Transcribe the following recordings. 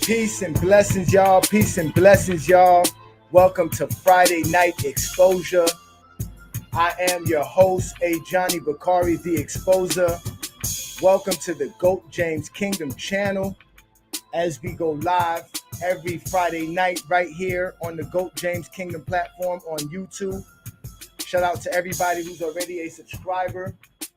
Peace and blessings, y'all. Peace and blessings, y'all. Welcome to Friday Night Exposure. I am your host, Ajani Bakari, the Exposer. Welcome to the GOAT James Kingdom channel as we go live every Friday night right here on the GOAT James Kingdom platform on YouTube. Shout out to everybody who's already a subscriber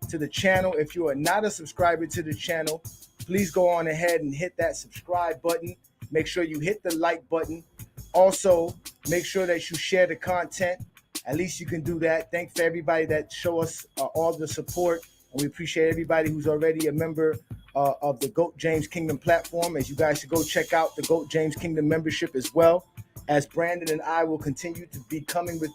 to the channel. If you are not a subscriber to the channel, please go on ahead and hit that subscribe button. Make sure you hit the like button. Also, make sure that you share the content. At least you can do that. Thanks to everybody that show us all the support. And we appreciate everybody who's already a member of the GOAT James Kingdom platform. As you guys should go check out the GOAT James Kingdom membership as well. As Brandon and I will continue to be coming with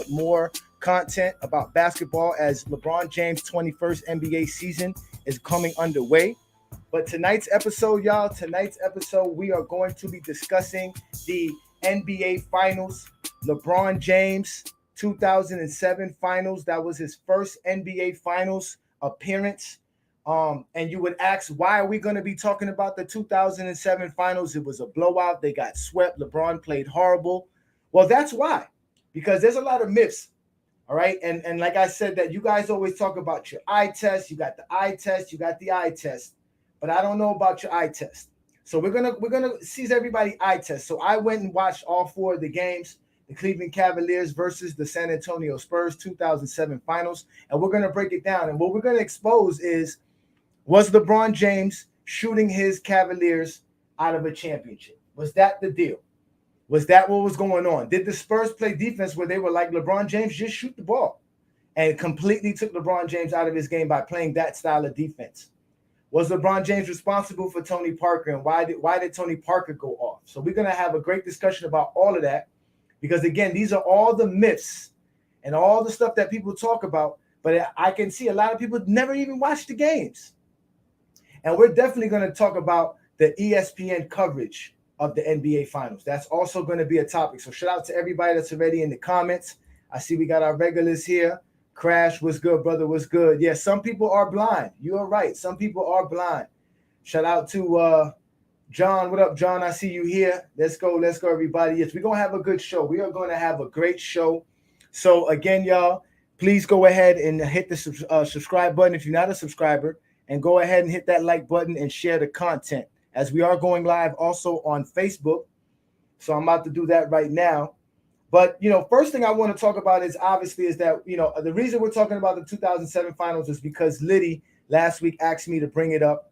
more content about basketball as LeBron James' 21st NBA season is coming underway. But tonight's episode, we are going to be discussing the NBA Finals. LeBron James, 2007 Finals. That was his first NBA Finals appearance. And you would ask, why are we going to be talking about the 2007 Finals? It was a blowout. They got swept. LeBron played horrible. Well, that's why. Because there's a lot of myths. All right. And like I said, that you guys always talk about your eye test. You got the eye test. You got the eye test. But I don't know about your eye test. So we're gonna seize everybody eye test. So I went and watched all four of the games, the Cleveland Cavaliers versus the San Antonio Spurs 2007 Finals, and we're gonna break it down. And what we're gonna expose is, was LeBron James shooting his Cavaliers out of a championship? Was that the deal? Was that what was going on? Did the Spurs play defense where they were like, LeBron James, just shoot the ball, and completely took LeBron James out of his game by playing that style of defense? Was LeBron James responsible for Tony Parker, and why did Tony Parker go off? So we're going to have a great discussion about all of that, because, again, these are all the myths and all the stuff that people talk about, but I can see a lot of people never even watch the games. And we're definitely going to talk about the ESPN coverage of the NBA Finals. That's also going to be a topic. So shout out to everybody that's already in the comments. I see we got our regulars here. Crash, what's good, brother? What's good? Yeah, some people are blind. You are right. Some people are blind. Shout out to John. What up, John? I see you here. Let's go, everybody. Yes, we're going to have a good show. We are going to have a great show. So, again, y'all, please go ahead and hit the subscribe button if you're not a subscriber, and go ahead and hit that like button and share the content, as we are going live also on Facebook. So I'm about to do that right now. But, first thing I want to talk about is that, the reason we're talking about the 2007 Finals is because Liddy last week asked me to bring it up.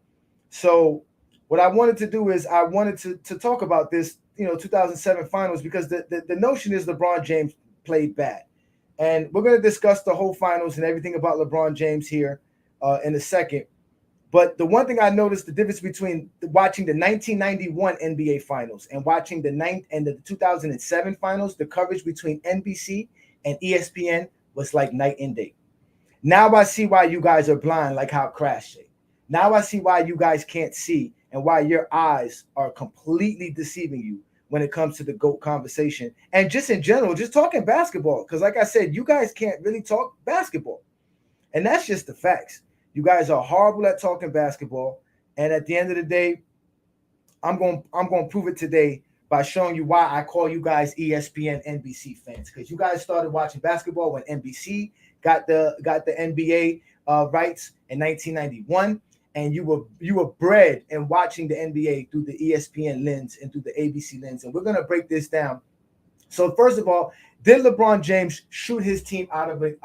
So what I wanted to do is I wanted to talk about this, 2007 Finals, because the notion is LeBron James played bad. And we're going to discuss the whole Finals and everything about LeBron James here in a second. But the one thing I noticed, the difference between watching the 1991 NBA Finals and watching the 2007 Finals, the coverage between NBC and ESPN was like night and day. Now I see why you guys are blind, like how Crash said. Now I see why you guys can't see and why your eyes are completely deceiving you when it comes to the GOAT conversation. And just in general, just talking basketball. Because like I said, you guys can't really talk basketball. And that's just the facts. You guys are horrible at talking basketball, and at the end of the day, I'm going to prove it today by showing you why I call you guys ESPN NBC fans, because you guys started watching basketball when NBC got the NBA rights in 1991, and you were bred in watching the NBA through the ESPN lens and through the ABC lens, and we're going to break this down. So first of all, did LeBron James shoot his team out of the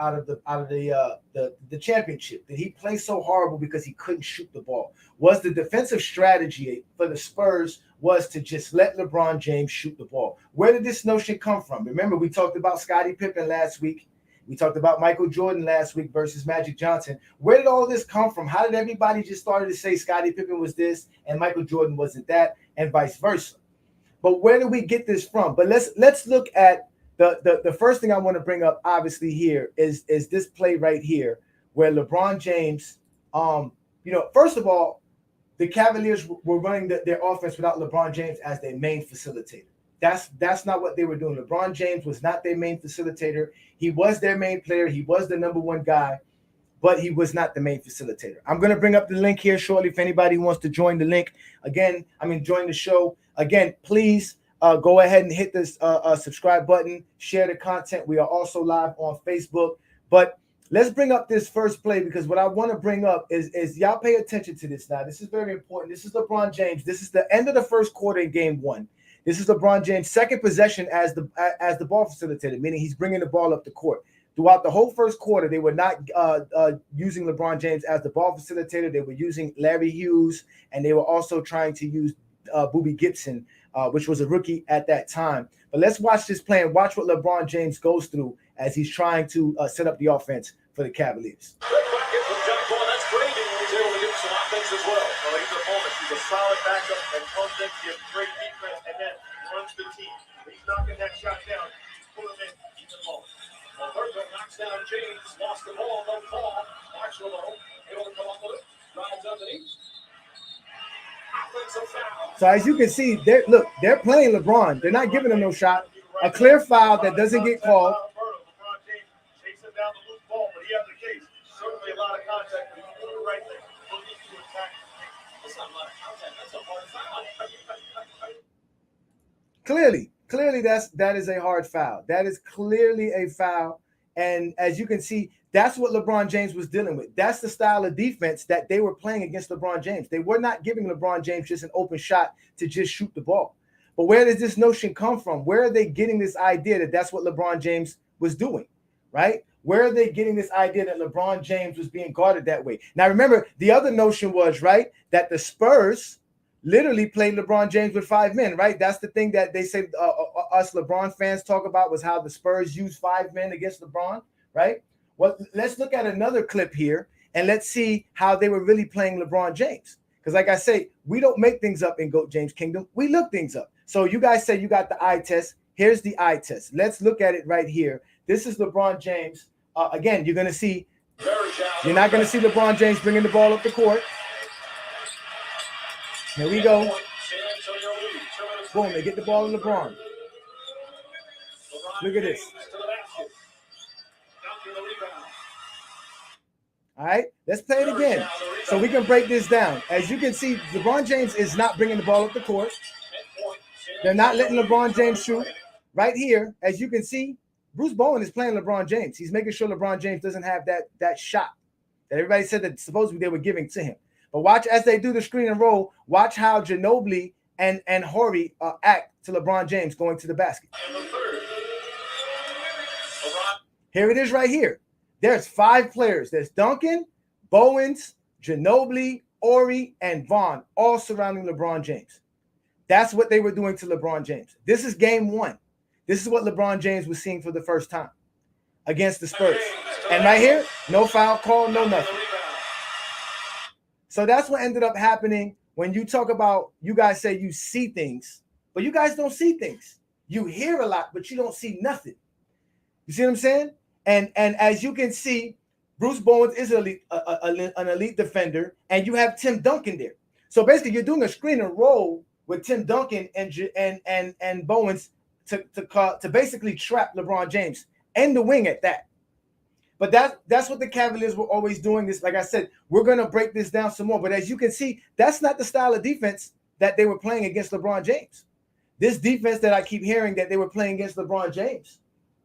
championship? Did he play so horrible because he couldn't shoot the ball? Was the defensive strategy for the Spurs was to just let LeBron James shoot the ball? Where did this notion come from? Remember, we talked about Scottie Pippen last week. We talked about Michael Jordan last week versus Magic Johnson. Where did all this come from? How did everybody just started to say Scottie Pippen was this and Michael Jordan wasn't that, and vice versa? But where do we get this from? But let's look at the first thing I want to bring up, obviously, here is this play right here where LeBron James, first of all, the Cavaliers were running their offense without LeBron James as their main facilitator. That's not what they were doing. LeBron James was not their main facilitator. He was their main player. He was the number one guy. but he was not the main facilitator. I'm going to bring up the link here shortly if anybody wants to join the link. Again, join the show. Again, please go ahead and hit this subscribe button, share the content. We are also live on Facebook. But let's bring up this first play, because what I want to bring up is y'all pay attention to this now. This is very important. This is LeBron James. This is the end of the first quarter in game one. This is LeBron James' second possession as the ball facilitator, meaning he's bringing the ball up the court. Throughout the whole first quarter, they were not using LeBron James as the ball facilitator. They were using Larry Hughes, and they were also trying to use Boobie Gibson, which was a rookie at that time. But let's watch this play and watch what LeBron James goes through as he's trying to set up the offense for the Cavaliers. That's great. He's able to get some offense as well. He's a moment. He's a solid backup and comes in, gives great defense, and then runs the team. He's knocking that shot down. He's pulling in. He's a moment. Alberto knocks down James, lost the ball, no call. Marshall able to come up with it, drives underneath. Offensive foul. So as you can see, they're playing LeBron. They're not giving him no shot. A clear foul that doesn't get called. LeBron James chasing down the loose ball, but he has the case. Certainly a lot of contact, but he's doing the right thing. Looking to attack. That's not a lot of contact. That's a hard foul. Clearly, that is a hard foul. That is clearly a foul. And as you can see, that's what LeBron James was dealing with. That's the style of defense that they were playing against LeBron James. They were not giving LeBron James just an open shot to just shoot the ball. But where does this notion come from? Where are they getting this idea that that's what LeBron James was doing, right? Where are they getting this idea that LeBron James was being guarded that way? Now, remember, the other notion was, right, that the Spurs literally played LeBron James with 5 men, right? That's the thing that they say us LeBron fans talk about, was how the Spurs use 5 men against LeBron, right? Well, let's look at another clip here and let's see how they were really playing LeBron James. Because like I say, we don't make things up in GOAT James Kingdom. We look things up. So you guys say you got the eye test. Here's the eye test. Let's look at it right here. This is LeBron James. Again, you're going to see, you're not going to see LeBron James bringing the ball up the court. Here we go. Boom, they get the ball to LeBron. Look at this. All right, let's play it again so we can break this down. As you can see, LeBron James is not bringing the ball up the court. They're not letting LeBron James shoot. Right here, as you can see, Bruce Bowen is playing LeBron James. He's making sure LeBron James doesn't have that shot that everybody said that supposedly they were giving to him. But watch as they do the screen and roll. Watch how Ginobili and Horry act to LeBron James going to the basket. Here it is right here. There's 5 players. There's Duncan, Bowens, Ginobili, Horry, and Vaughn, all surrounding LeBron James. That's what they were doing to LeBron James. This is game 1. This is what LeBron James was seeing for the first time against the Spurs. And right here, no foul call, no nothing. So that's what ended up happening when you talk about, you guys say you see things, but you guys don't see things. You hear a lot, but you don't see nothing. You see what I'm saying? And as you can see, Bruce Bowen is an elite defender, and you have Tim Duncan there. So basically, you're doing a screen and roll with Tim Duncan and Bowens to basically trap LeBron James and the wing at that. But that's what the Cavaliers were always doing. This, like I said, we're going to break this down some more. But as you can see, that's not the style of defense that they were playing against LeBron James. This defense that I keep hearing that they were playing against LeBron James,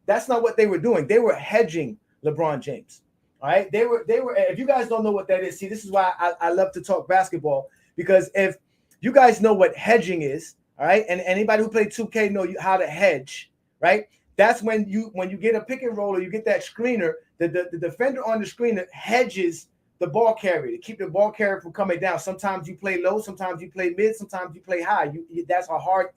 that's not what they were doing. They were hedging LeBron James. All right. They were. If you guys don't know what that is, see, this is why I love to talk basketball, because if you guys know what hedging is, all right, and anybody who played 2K know how to hedge, right? That's when you get a pick and roll or you get that screener, the defender on the screener hedges the ball carrier to keep the ball carrier from coming down. Sometimes you play low, sometimes you play mid, sometimes you play high. That's a hard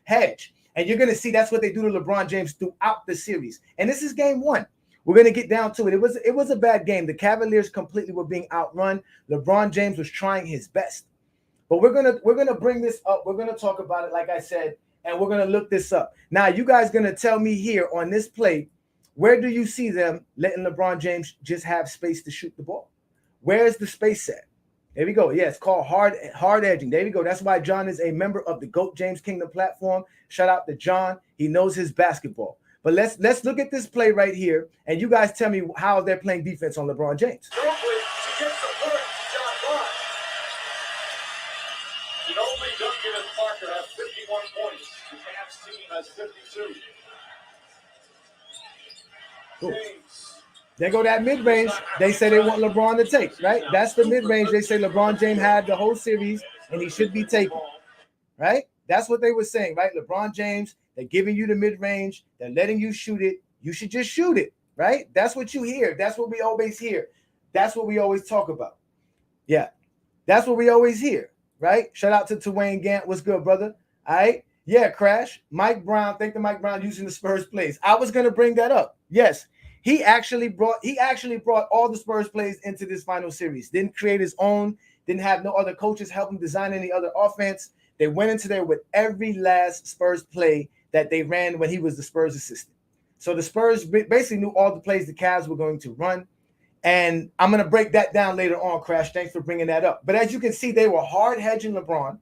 hedge. And you're going to see that's what they do to LeBron James throughout the series. And this is game 1. We're going to get down to it. It was a bad game. The Cavaliers completely were being outrun. LeBron James was trying his best. But we're gonna bring this up. We're going to talk about it, like I said, and we're going to look this up. Now, you guys going to tell me here on this play, where do you see them letting LeBron James just have space to shoot the ball? Where is the space at? There we go. Yeah, it's called hard edging. There we go. That's why John is a member of the GOAT James Kingdom platform. Shout out to John. He knows his basketball. But let's look at this play right here, and you guys tell me how they're playing defense on LeBron James. She gets the work, John Bond. Ginobili, Duncan, and Parker have 51 points. The Cavs team has 52. James. They go that mid-range. They say they want LeBron to take, right? That's the mid-range. They say LeBron James had the whole series, and he should be taken, right? That's what they were saying, right? LeBron James, they're giving you the mid-range. They're letting you shoot it. You should just shoot it, right? That's what you hear. That's what we always hear. That's what we always talk about. Yeah, that's what we always hear, right? Shout out to Wayne Gant. What's good, brother? All right. Yeah, Crash. Mike Brown. Thank the Mike Brown using the Spurs plays. I was going to bring that up. Yes. He actually brought all the Spurs plays into this final series. Didn't create his own. Didn't have no other coaches help him design any other offense. They went into there with every last Spurs play that they ran when he was the Spurs assistant. So the Spurs basically knew all the plays the Cavs were going to run. And I'm going to break that down later on, Crash. Thanks for bringing that up. But as you can see, they were hard hedging LeBron.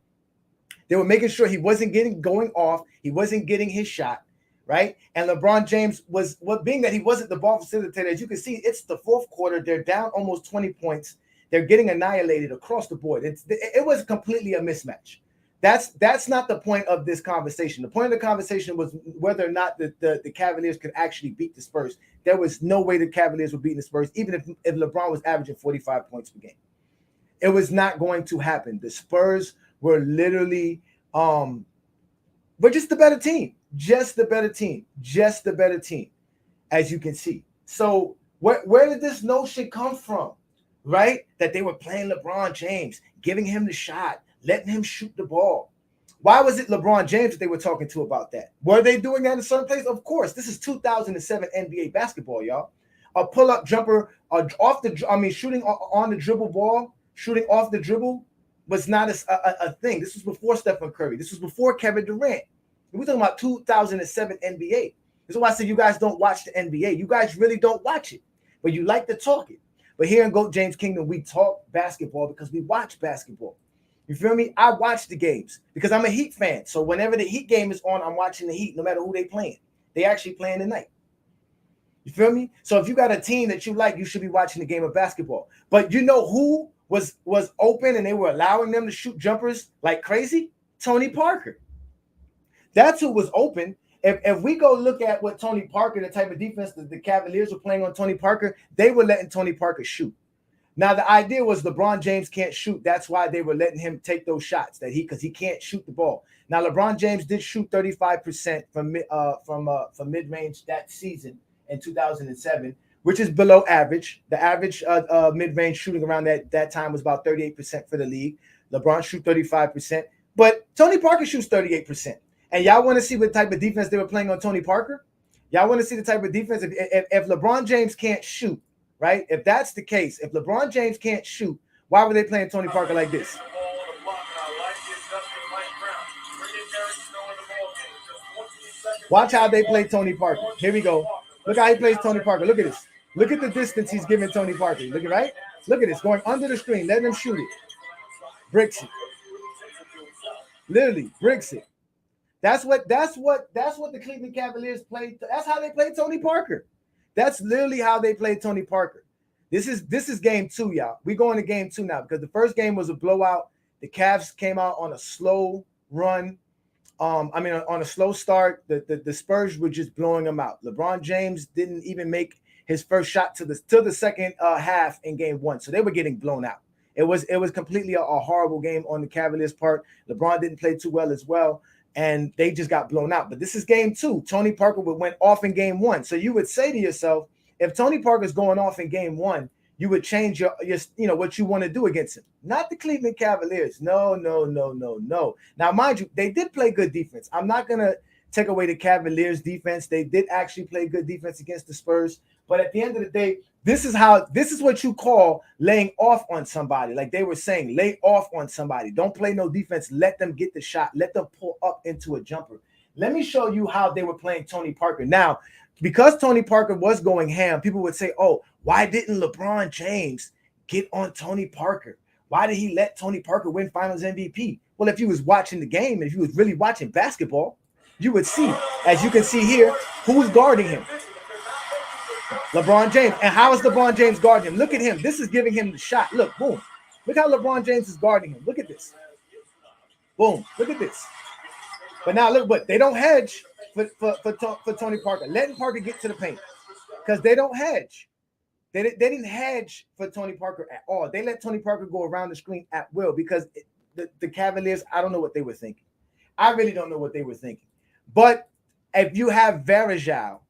They were making sure he wasn't going off. He wasn't getting his shot. Right. And LeBron James was being that he wasn't the ball facilitator. As you can see, it's the fourth quarter. They're down almost 20 points. They're getting annihilated across the board. It was completely a mismatch. That's not the point of this conversation. The point of the conversation was whether or not the Cavaliers could actually beat the Spurs. There was no way the Cavaliers were beating the Spurs, even if LeBron was averaging 45 points per game. It was not going to happen. The Spurs were literally we're just the better team. Just the better team. Just the better team, as you can see. So where did this notion come from, right? That they were playing LeBron James, giving him the shot, letting him shoot the ball. Why was it LeBron James that they were talking to about that? Were they doing that in certain places? Of course. This is 2007 NBA basketball, y'all. A pull-up jumper, shooting on the dribble ball, shooting off the dribble was not a thing. This was before Stephen Curry. This was before Kevin Durant. We're talking about 2007 NBA. This is why I say you guys don't watch the NBA. You guys really don't watch it, but you like to talk it. But here in GOAT James Kingdom, we talk basketball because we watch basketball. You feel me? I watch the games because I'm a Heat fan. So whenever the Heat game is on, I'm watching the Heat no matter who they playing. They actually playing tonight. You feel me? So if you got a team that you like, you should be watching the game of basketball. But you know who was open and they were allowing them to shoot jumpers like crazy? Tony Parker. That's who was open. If we go look at what Tony Parker, the type of defense that the Cavaliers were playing on Tony Parker, they were letting Tony Parker shoot. Now, the idea was LeBron James can't shoot. That's why they were letting him take those shots because he can't shoot the ball. Now, LeBron James did shoot 35% from mid-range that season in 2007, which is below average. The average mid-range shooting around that time was about 38% for the league. LeBron shoot 35%, but Tony Parker shoots 38%. And y'all want to see what type of defense they were playing on Tony Parker? Y'all want to see the type of defense? If LeBron James can't shoot, right? If that's the case, if LeBron James can't shoot, why were they playing Tony Parker like this? Watch how they play Tony Parker. Here we go. Look how he plays Tony Parker. Look at this. Look at the distance he's giving Tony Parker. Look at right. Look at this. Going under the screen. Letting him shoot it. Bricks it. Literally bricks it. That's what the Cleveland Cavaliers played. That's how they played Tony Parker. That's literally how they played Tony Parker. This is game 2, y'all. We're going to game 2 now because the first game was a blowout. The Cavs came out on a slow run. On a slow start. The Spurs were just blowing them out. LeBron James didn't even make his first shot to the second half in game 1. So they were getting blown out. It was completely a horrible game on the Cavaliers' part. LeBron didn't play too well as well. And they just got blown out. But this is game 2. Tony Parker went off in game 1. So you would say to yourself, if Tony Parker's going off in game 1, you would change your what you want to do against him. Not the Cleveland Cavaliers. No. Now, mind you, they did play good defense. I'm not going to take away the Cavaliers' defense. They did actually play good defense against the Spurs. But at the end of the day, this is what you call laying off on somebody. Like they were saying, lay off on somebody. Don't play no defense. Let them get the shot. Let them pull up into a jumper. Let me show you how they were playing Tony Parker. Now, because Tony Parker was going ham, people would say, oh, why didn't LeBron James get on Tony Parker? Why did he let Tony Parker win Finals MVP? Well, if you was watching the game and if you was really watching basketball, you would see, as you can see here, who's guarding him. LeBron James. And how is LeBron James guarding him? Look at him. This is giving him the shot. Look, boom. Look how LeBron James is guarding him. Look at this. Boom. Look at this. But now look, but they don't hedge for Tony Parker. Letting Parker get to the paint because they don't hedge. They didn't hedge for Tony Parker at all. They let Tony Parker go around the screen at will because the Cavaliers, I don't know what they were thinking. I really don't know what they were thinking. But if you have Varejao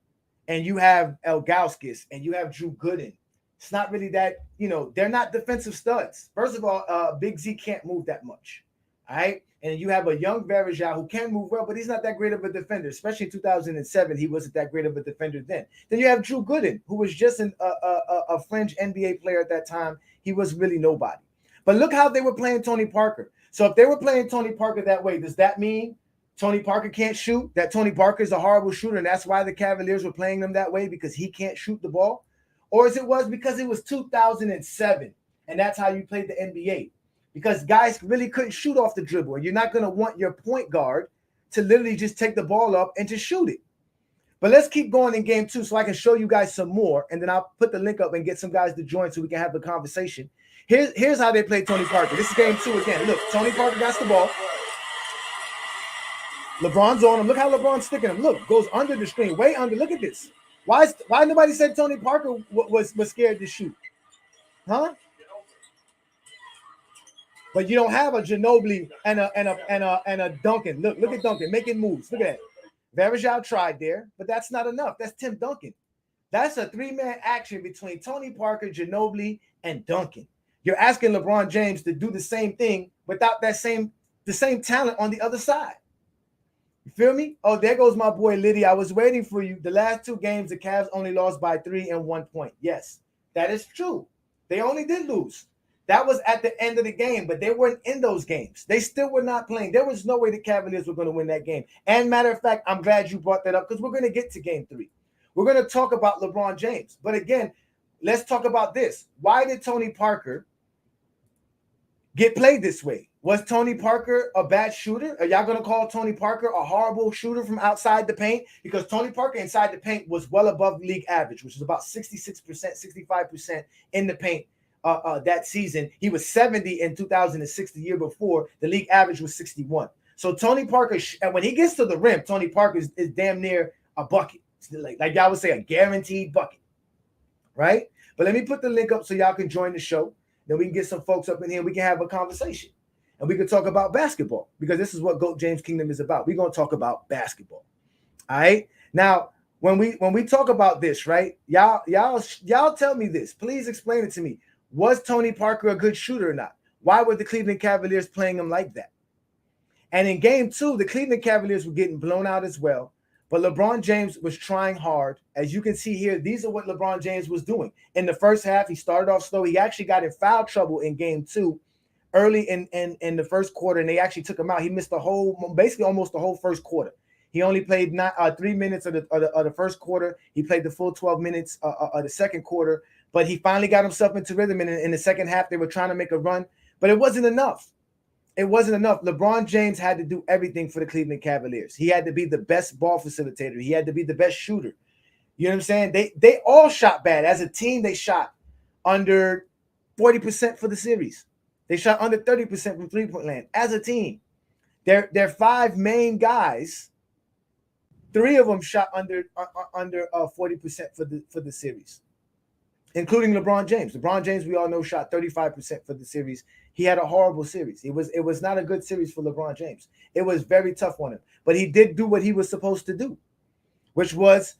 and you have Elgauskas and you have Drew Gooden, it's not really that, they're not defensive studs. First of all, Big Z can't move that much. All right. And you have a young Varejao who can move well, but he's not that great of a defender, especially in 2007. He wasn't that great of a defender then. Then you have Drew Gooden, who was just a fringe NBA player at that time. He was really nobody. But look how they were playing Tony Parker. So if they were playing Tony Parker that way, does that mean Tony Parker can't shoot? That Tony Parker is a horrible shooter, and that's why the Cavaliers were playing them that way, because he can't shoot the ball? Or is it because it was 2007, and that's how you played the NBA? Because guys really couldn't shoot off the dribble. And you're not going to want your point guard to literally just take the ball up and just shoot it. But let's keep going in game 2 so I can show you guys some more. And then I'll put the link up and get some guys to join so we can have the conversation. Here's how they play Tony Parker. This is game 2 again. Look, Tony Parker got the ball. LeBron's on him. Look how LeBron's sticking him. Look, goes under the screen, way under. Look at this. Why nobody said Tony Parker was scared to shoot? Huh? But you don't have a Ginobili and a Duncan. Look at Duncan making moves. Look at that. Varejao tried there, but that's not enough. That's Tim Duncan. That's a 3-man action between Tony Parker, Ginobili, and Duncan. You're asking LeBron James to do the same thing without the same talent on the other side. You feel me? Oh, there goes my boy Liddy. I was waiting for you. The last 2 games, the Cavs only lost by 3 and 1 point. Yes, that is true. They only did lose. That was at the end of the game, but they weren't in those games. They still were not playing. There was no way the Cavaliers were going to win that game. And matter of fact, I'm glad you brought that up because we're going to get to game 3. We're going to talk about LeBron James. But again, let's talk about this. Why did Tony Parker get played this way? Was Tony Parker a bad shooter? Are y'all going to call Tony Parker a horrible shooter from outside the paint? Because Tony Parker inside the paint was well above league average, which is about 66%, 65% in the paint. That season, he was 70 in 2006, the year before. The league average was 61. So Tony Parker, when he gets to the rim, Tony Parker is damn near a bucket, like y'all would say, a guaranteed bucket, right? But let me put the link up so y'all can join the show. Then we can get some folks up in here. We can have a conversation, and we can talk about basketball because this is what GOAT James Kingdom is about. We're gonna talk about basketball. All right. Now, when we talk about this, right? Y'all tell me this. Please explain it to me. Was Tony Parker a good shooter or not? Why were the Cleveland Cavaliers playing him like that? And in game 2, the Cleveland Cavaliers were getting blown out as well. But LeBron James was trying hard. As you can see here, these are what LeBron James was doing. In the first half, he started off slow. He actually got in foul trouble in game 2 early in the first quarter, and they actually took him out. He missed basically almost the whole first quarter. He only played 3 minutes of the first quarter. He played the full 12 minutes of the second quarter. But he finally got himself into rhythm. And in the second half, they were trying to make a run. But it wasn't enough. It wasn't enough. LeBron James had to do everything for the Cleveland Cavaliers. He had to be the best ball facilitator. He had to be the best shooter. You know what I'm saying? They all shot bad. As a team, they shot under 40% for the series. They shot under 30% from three-point land. As a team, their 5 main guys, 3 of them shot under 40% for the series, including LeBron James. LeBron James, we all know, shot 35% for the series. He had a horrible series. It was not a good series for LeBron James. It was very tough on him. But he did do what he was supposed to do, which was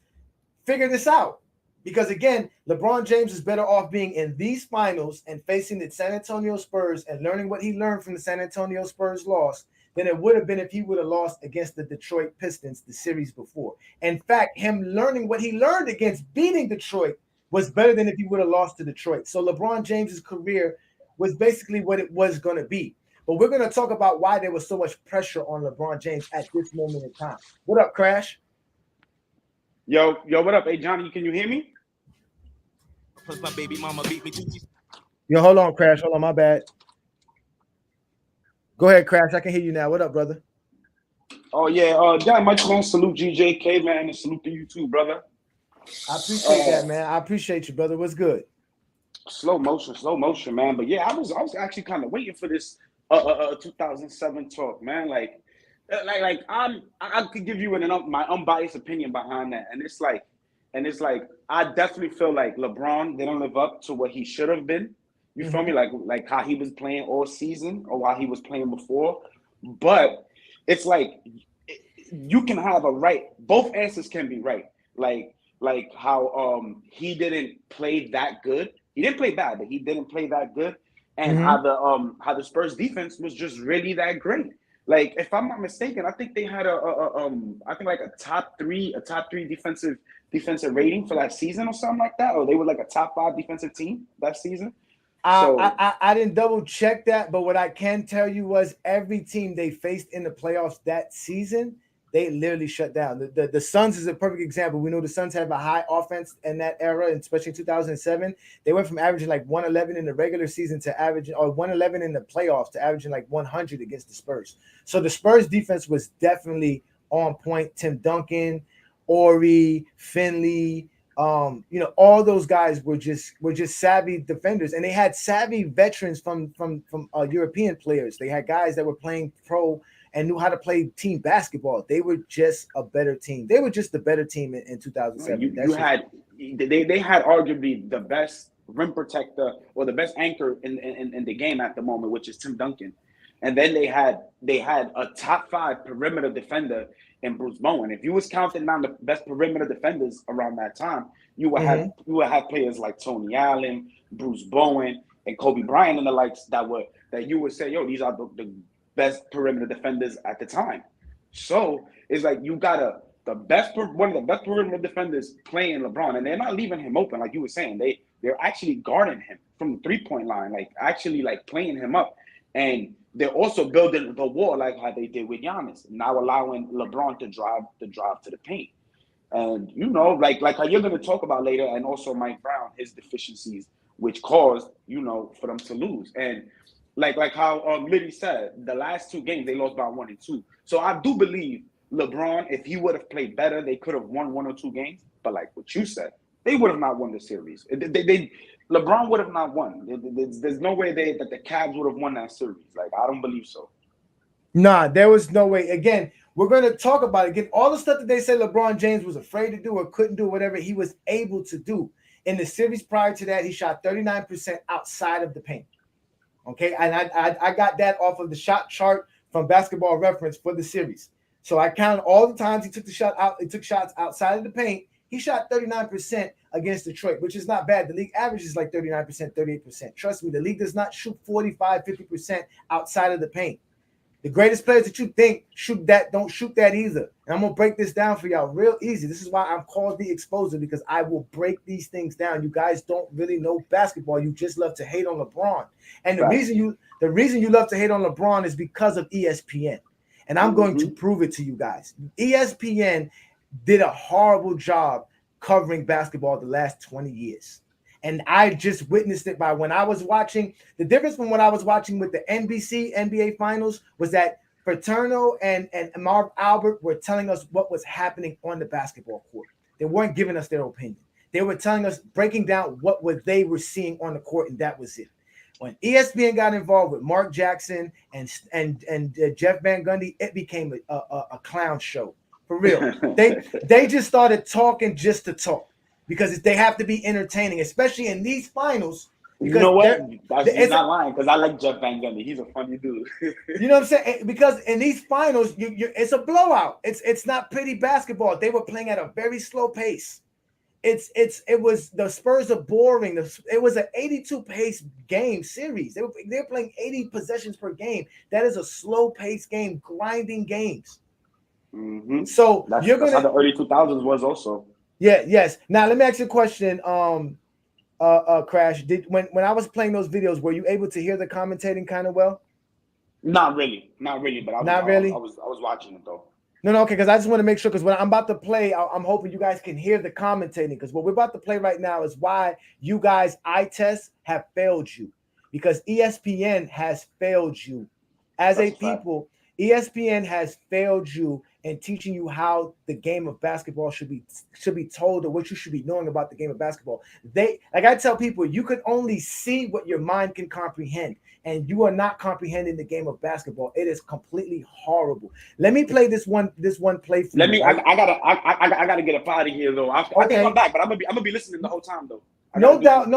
figure this out. Because, again, LeBron James is better off being in these finals and facing the San Antonio Spurs and learning what he learned from the San Antonio Spurs loss than it would have been if he would have lost against the Detroit Pistons the series before. In fact, him learning what he learned against beating Detroit was better than if he would have lost to Detroit. So LeBron James's career was basically what it was going to be. But we're going to talk about why there was so much pressure on LeBron James at this moment in time. What up, Crash? Yo, what up? Hey, Johnny, can you hear me? Plus my baby mama beat me too. Yo, hold on, Crash. Hold on, my bad. Go ahead, Crash. I can hear you now. What up, brother? Oh yeah, John, much man. Salute GJK, man, and salute to you too, brother. I appreciate that, man. I appreciate you, brother. What's good? Slow motion, man. But yeah, I was actually kind of waiting for this 2007 talk, man. I could give you my unbiased opinion behind that, and it's like I definitely feel like LeBron didn't live up to what he should have been. You feel me? Like how he was playing all season or while he was playing before, but it's like you can have a right. Both answers can be right. Like how he didn't play that good. He didn't play bad, but he didn't play that good. And how the Spurs defense was just really that great. Like if I'm not mistaken, I think they had a top three defensive rating for that season or something like that, or they were like a top 5 defensive team that season. So I didn't double check that, but what I can tell you was every team they faced in the playoffs that season, they literally shut down. The Suns is a perfect example. We know the Suns have a high offense in that era, and especially in 2007. They went from averaging like 111 in the regular season to averaging, or 111 in the playoffs to averaging like 100 against the Spurs. So the Spurs defense was definitely on point. Tim Duncan, Ori, Finley, all those guys were just savvy defenders, and they had savvy veterans from European players. They had guys that were playing pro and knew how to play team basketball. They were just a better team. They were just the better team in 2007. They had arguably the best rim protector or the best anchor in the game at the moment, which is Tim Duncan. And then they had a top 5 perimeter defender in Bruce Bowen. If you was counting down the best perimeter defenders around that time, you would have players like Tony Allen, Bruce Bowen, and Kobe Bryant and the likes that you would say, yo, these are the best perimeter defenders at the time. So it's like you got one of the best perimeter defenders playing LeBron, and they're not leaving him open like you were saying. They're actually guarding him from the 3-point line, like actually like playing him up, and they're also building the wall like how they did with Giannis, now allowing LeBron to drive to the paint. And like how you're going to talk about later, and also Mike Brown, his deficiencies, which caused for them to lose. And like how Liddy said, the last 2 games they lost by 1 and 2. So I do believe LeBron, if he would have played better, they could have won 1 or 2 games. But like what you said, they would have not won the series. LeBron would have not won. There's no way that the Cavs would have won that series. Like I don't believe so. Nah, there was no way. Again, we're going to talk about it. Again, all the stuff that they say LeBron James was afraid to do or couldn't do, whatever he was able to do. In the series prior to that, he shot 39% outside of the paint. Okay, and I got that off of the shot chart from Basketball Reference for the series. So I counted all the times he took the shot out. He took shots outside of the paint. He shot 39% against Detroit, which is not bad. The league average is like 39%, 38%. Trust me, the league does not shoot 45, 50% outside of the paint. The greatest players that you think don't shoot that either. And I'm going to break this down for y'all real easy. This is why I'm called the Exposer, because I will break these things down. You guys don't really know basketball. You just love to hate on LeBron. And the reason you love to hate on LeBron is because of ESPN. And I'm going to prove it to you guys. ESPN did a horrible job covering basketball the last 20 years. And I just witnessed it by when I was watching. The difference from what I was watching with the NBC NBA Finals was that Paterno and Marv Albert were telling us what was happening on the basketball court. They weren't giving us their opinion. They were telling us, breaking down what they were seeing on the court, and that was it. When ESPN got involved with Mark Jackson and Jeff Van Gundy, it became a clown show. For real. They just started talking just to talk. Because they have to be entertaining, especially in these finals. You know what? You're not lying, because I like Jeff Van Gundy. He's a funny dude. You know what I'm saying? Because in these finals, it's a blowout. It's not pretty basketball. They were playing at a very slow pace. It was the Spurs are boring. It was an 82 pace game series. They were playing 80 possessions per game. That is a slow pace game, grinding games. Mm-hmm. So that's how the early 2000s was also. Yeah, yes. Now let me ask you a question. Crash, when I was playing those videos, were you able to hear the commentating kind of well? Not really, but I was watching it though. No, okay, because I just want to make sure, because when I'm about to play, I'm hoping you guys can hear the commentating, because what we're about to play right now is why you guys eye tests have failed you, because ESPN has failed you as a people. ESPN has failed you in teaching you how the game of basketball should be told, or what you should be knowing about the game of basketball. They, like I tell people, you can only see what your mind can comprehend, and you are not comprehending the game of basketball. It is completely horrible. Let me play this one play for Let you. me. Right? I gotta get up out of here though. I think Okay. I'm back, but I'm gonna be listening the whole time though. No doubt.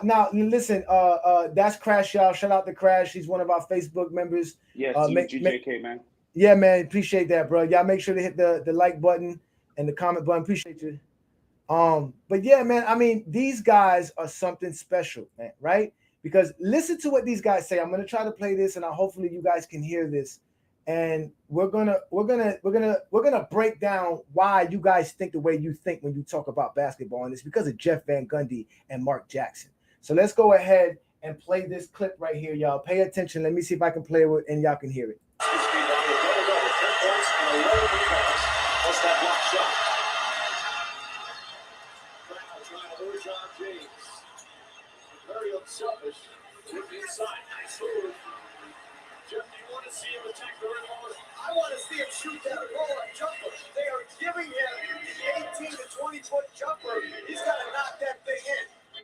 Now, listen, that's Crash, y'all. Shout out to Crash. He's one of our Facebook members. Yeah, GJK, man. Yeah, man, appreciate that, bro. Y'all make sure to hit the like button and the comment button. Appreciate you. But yeah, man, I mean, these guys are something special, man, right? Because listen to what these guys say. I'm gonna try to play this, and hopefully you guys can hear this. And we're gonna break down why you guys think the way you think when you talk about basketball, and it's because of Jeff Van Gundy and Mark Jackson. So let's go ahead and play this clip right here, y'all. Pay attention. Let me see if I can play it and y'all can hear it. What's that block shot? John James. Very unselfish. With the inside. Nice move. Jeff, do you want to see him attack the rim more? I want to see him shoot that roll-up jumper. They are giving him the 18 to 20-foot jumper. He's got to knock that thing in.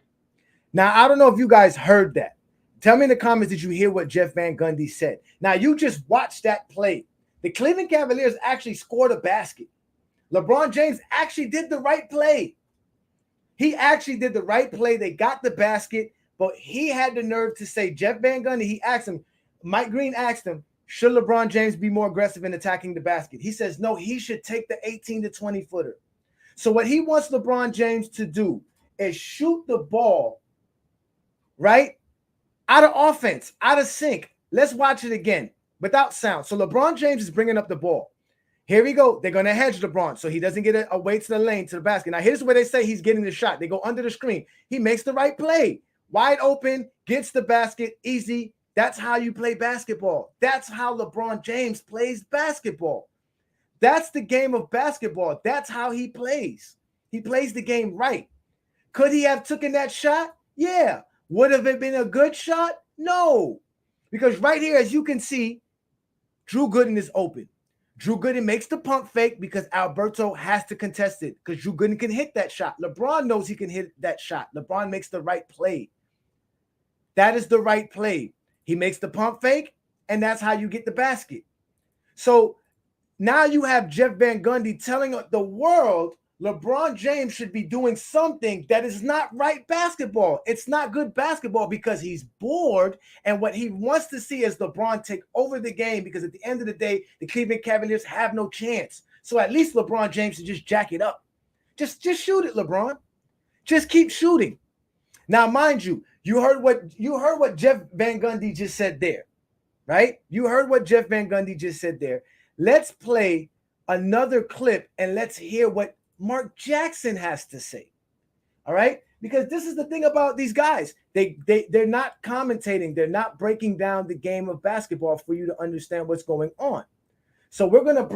Now, I don't know if you guys heard that. Tell me in the comments, did you hear what Jeff Van Gundy said? Now, you just watched that play. The Cleveland Cavaliers actually scored a basket. LeBron James actually did the right play. He actually did the right play. They got the basket, but he had the nerve to say, Jeff Van Gundy, he asked him, Mike Green asked him, should LeBron James be more aggressive in attacking the basket? He says, no, he should take the 18 to 20 footer. So what he wants LeBron James to do is shoot the ball, right? Out of offense, out of sync. Let's watch it again without sound. So LeBron James is bringing up the ball. Here we go. They're going to hedge LeBron so he doesn't get away to the lane, to the basket. Now, here's where they say he's getting the shot. They go under the screen. He makes the right play. Wide open, gets the basket, easy. That's how you play basketball. That's how LeBron James plays basketball. That's the game of basketball. That's how he plays. He plays the game right. Could he have taken that shot? Yeah. Would have it been a good shot? No. Because right here, as you can see, Drew Gooden is open. Drew Gooden makes the pump fake because Alberto has to contest it because Drew Gooden can hit that shot. LeBron knows he can hit that shot. LeBron makes the right play. That is the right play. He makes the pump fake, and that's how you get the basket. So now you have Jeff Van Gundy telling the world LeBron James should be doing something that is not right basketball. It's not good basketball because he's bored, and what he wants to see is LeBron take over the game because at the end of the day, the Cleveland Cavaliers have no chance. So at least LeBron James should just jack it up. Just shoot it, LeBron. Just keep shooting. Now, mind you, you heard what Jeff Van Gundy just said there, right? You heard what Jeff Van Gundy just said there. Let's play another clip and let's hear what Mark Jackson has to say. All right? Because this is the thing about these guys. They're not commentating. They're not breaking down the game of basketball for you to understand what's going on. So we're gonna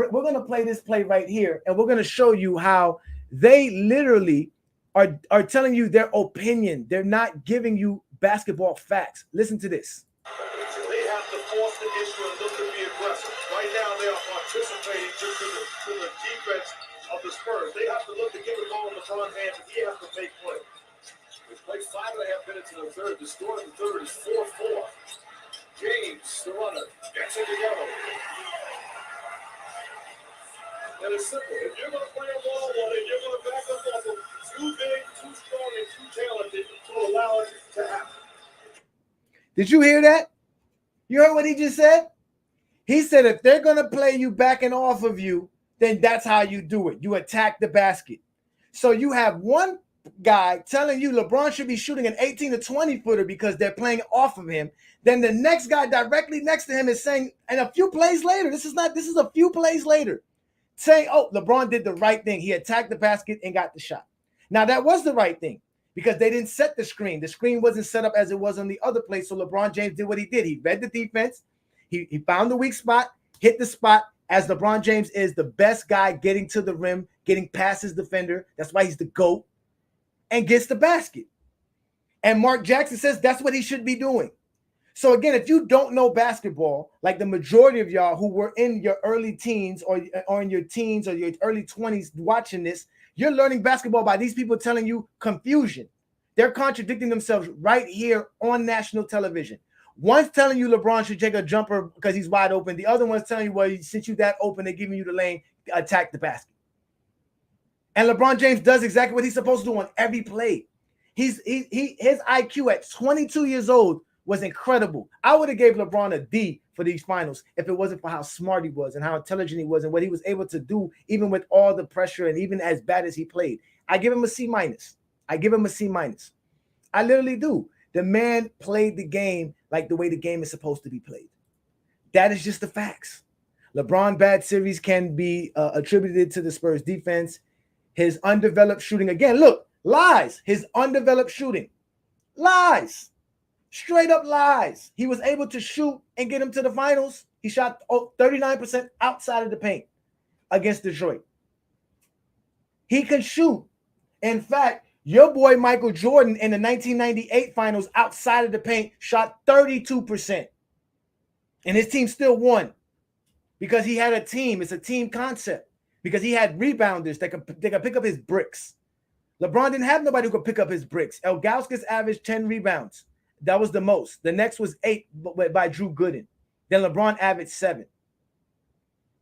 play this play right here, and we're gonna show you how they literally are telling you their opinion. They're not giving you basketball facts. Listen to this. They have to force the issue and look to be aggressive. Right now, they are participating just to the defense of the Spurs. They have to look to get the ball in LeBron's hands, and he has to make play. We've played 5.5 minutes in the third. The score in the third is 4-4. James, the runner, gets it together. And it's simple. If you're going to play a ball one and you're going to back up on them, too big, too strong, and too talented to allow it to happen. Did you hear that? You heard what he just said? He said if they're going to play you backing off of you, then that's how you do it. You attack the basket. So you have one guy telling you LeBron should be shooting an 18 to 20 footer because they're playing off of him. Then the next guy directly next to him is saying, and a few plays later, this is a few plays later, saying, oh, LeBron did the right thing. He attacked the basket and got the shot. Now, that was the right thing because they didn't set the screen. The screen wasn't set up as it was on the other play. So LeBron James did what he did. He read the defense. He found the weak spot, hit the spot, as LeBron James is the best guy getting to the rim, getting past his defender. That's why he's the GOAT, and gets the basket. And Mark Jackson says that's what he should be doing. So again, if you don't know basketball, like the majority of y'all who were in your early teens or in your teens or your early 20s watching this, you're learning basketball by these people telling you confusion. They're contradicting themselves right here on national television. One's telling you LeBron should take a jumper because he's wide open. The other one's telling you, well, since you that open, they're giving you the lane, attack the basket. And LeBron James does exactly what he's supposed to do on every play. His IQ at 22 years old was incredible. I would have gave LeBron a D for these finals if it wasn't for how smart he was and how intelligent he was and what he was able to do, even with all the pressure and even as bad as he played. I give him a C minus. I give him a C minus. I literally do. The man played the game like the way the game is supposed to be played. That is just the facts. LeBron bad series can be attributed to the Spurs defense. His undeveloped shooting, again, look, lies. His undeveloped shooting, lies. Straight up lies. He was able to shoot and get him to the finals. He shot 39% outside of the paint against Detroit. He can shoot. In fact, your boy Michael Jordan in the 1998 finals outside of the paint shot 32%. And his team still won because he had a team. It's a team concept because he had rebounders that could pick up his bricks. LeBron didn't have nobody who could pick up his bricks. Ilgauskas averaged 10 rebounds. That was the most. The next was 8 by Drew Gooden. Then LeBron averaged 7.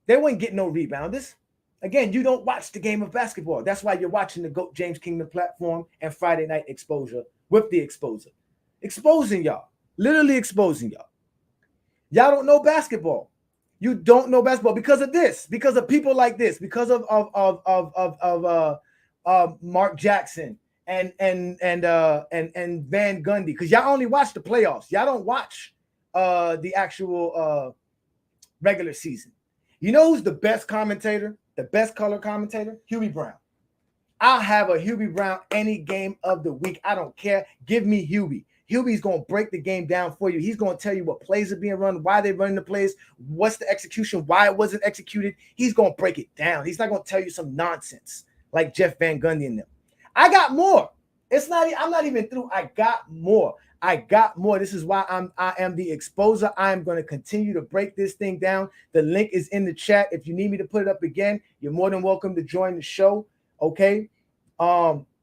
They wouldn't get no rebounders. Again, you don't watch the game of basketball. That's why you're watching the GOAT James Kingdom platform and Friday Night Exposure with the Exposer. Exposing y'all. Literally exposing y'all. Y'all don't know basketball. You don't know basketball because of this, because of people like this, because of Mark Jackson and Van Gundy, because y'all only watch the playoffs. Y'all don't watch the actual regular season. You know who's the best commentator, the best color commentator? Hubie Brown. I'll have a Hubie Brown any game of the week. I don't care. Give me Hubie. Hubie's going to break the game down for you. He's going to tell you what plays are being run, why they're running the plays, what's the execution, why it wasn't executed. He's going to break it down. He's not going to tell you some nonsense like Jeff Van Gundy and them. I got more. I'm not even through. I got more. This is why I am the exposer. I am going to continue to break this thing down. The link is in the chat. If you need me to put it up again, you're more than welcome to join the show. Okay.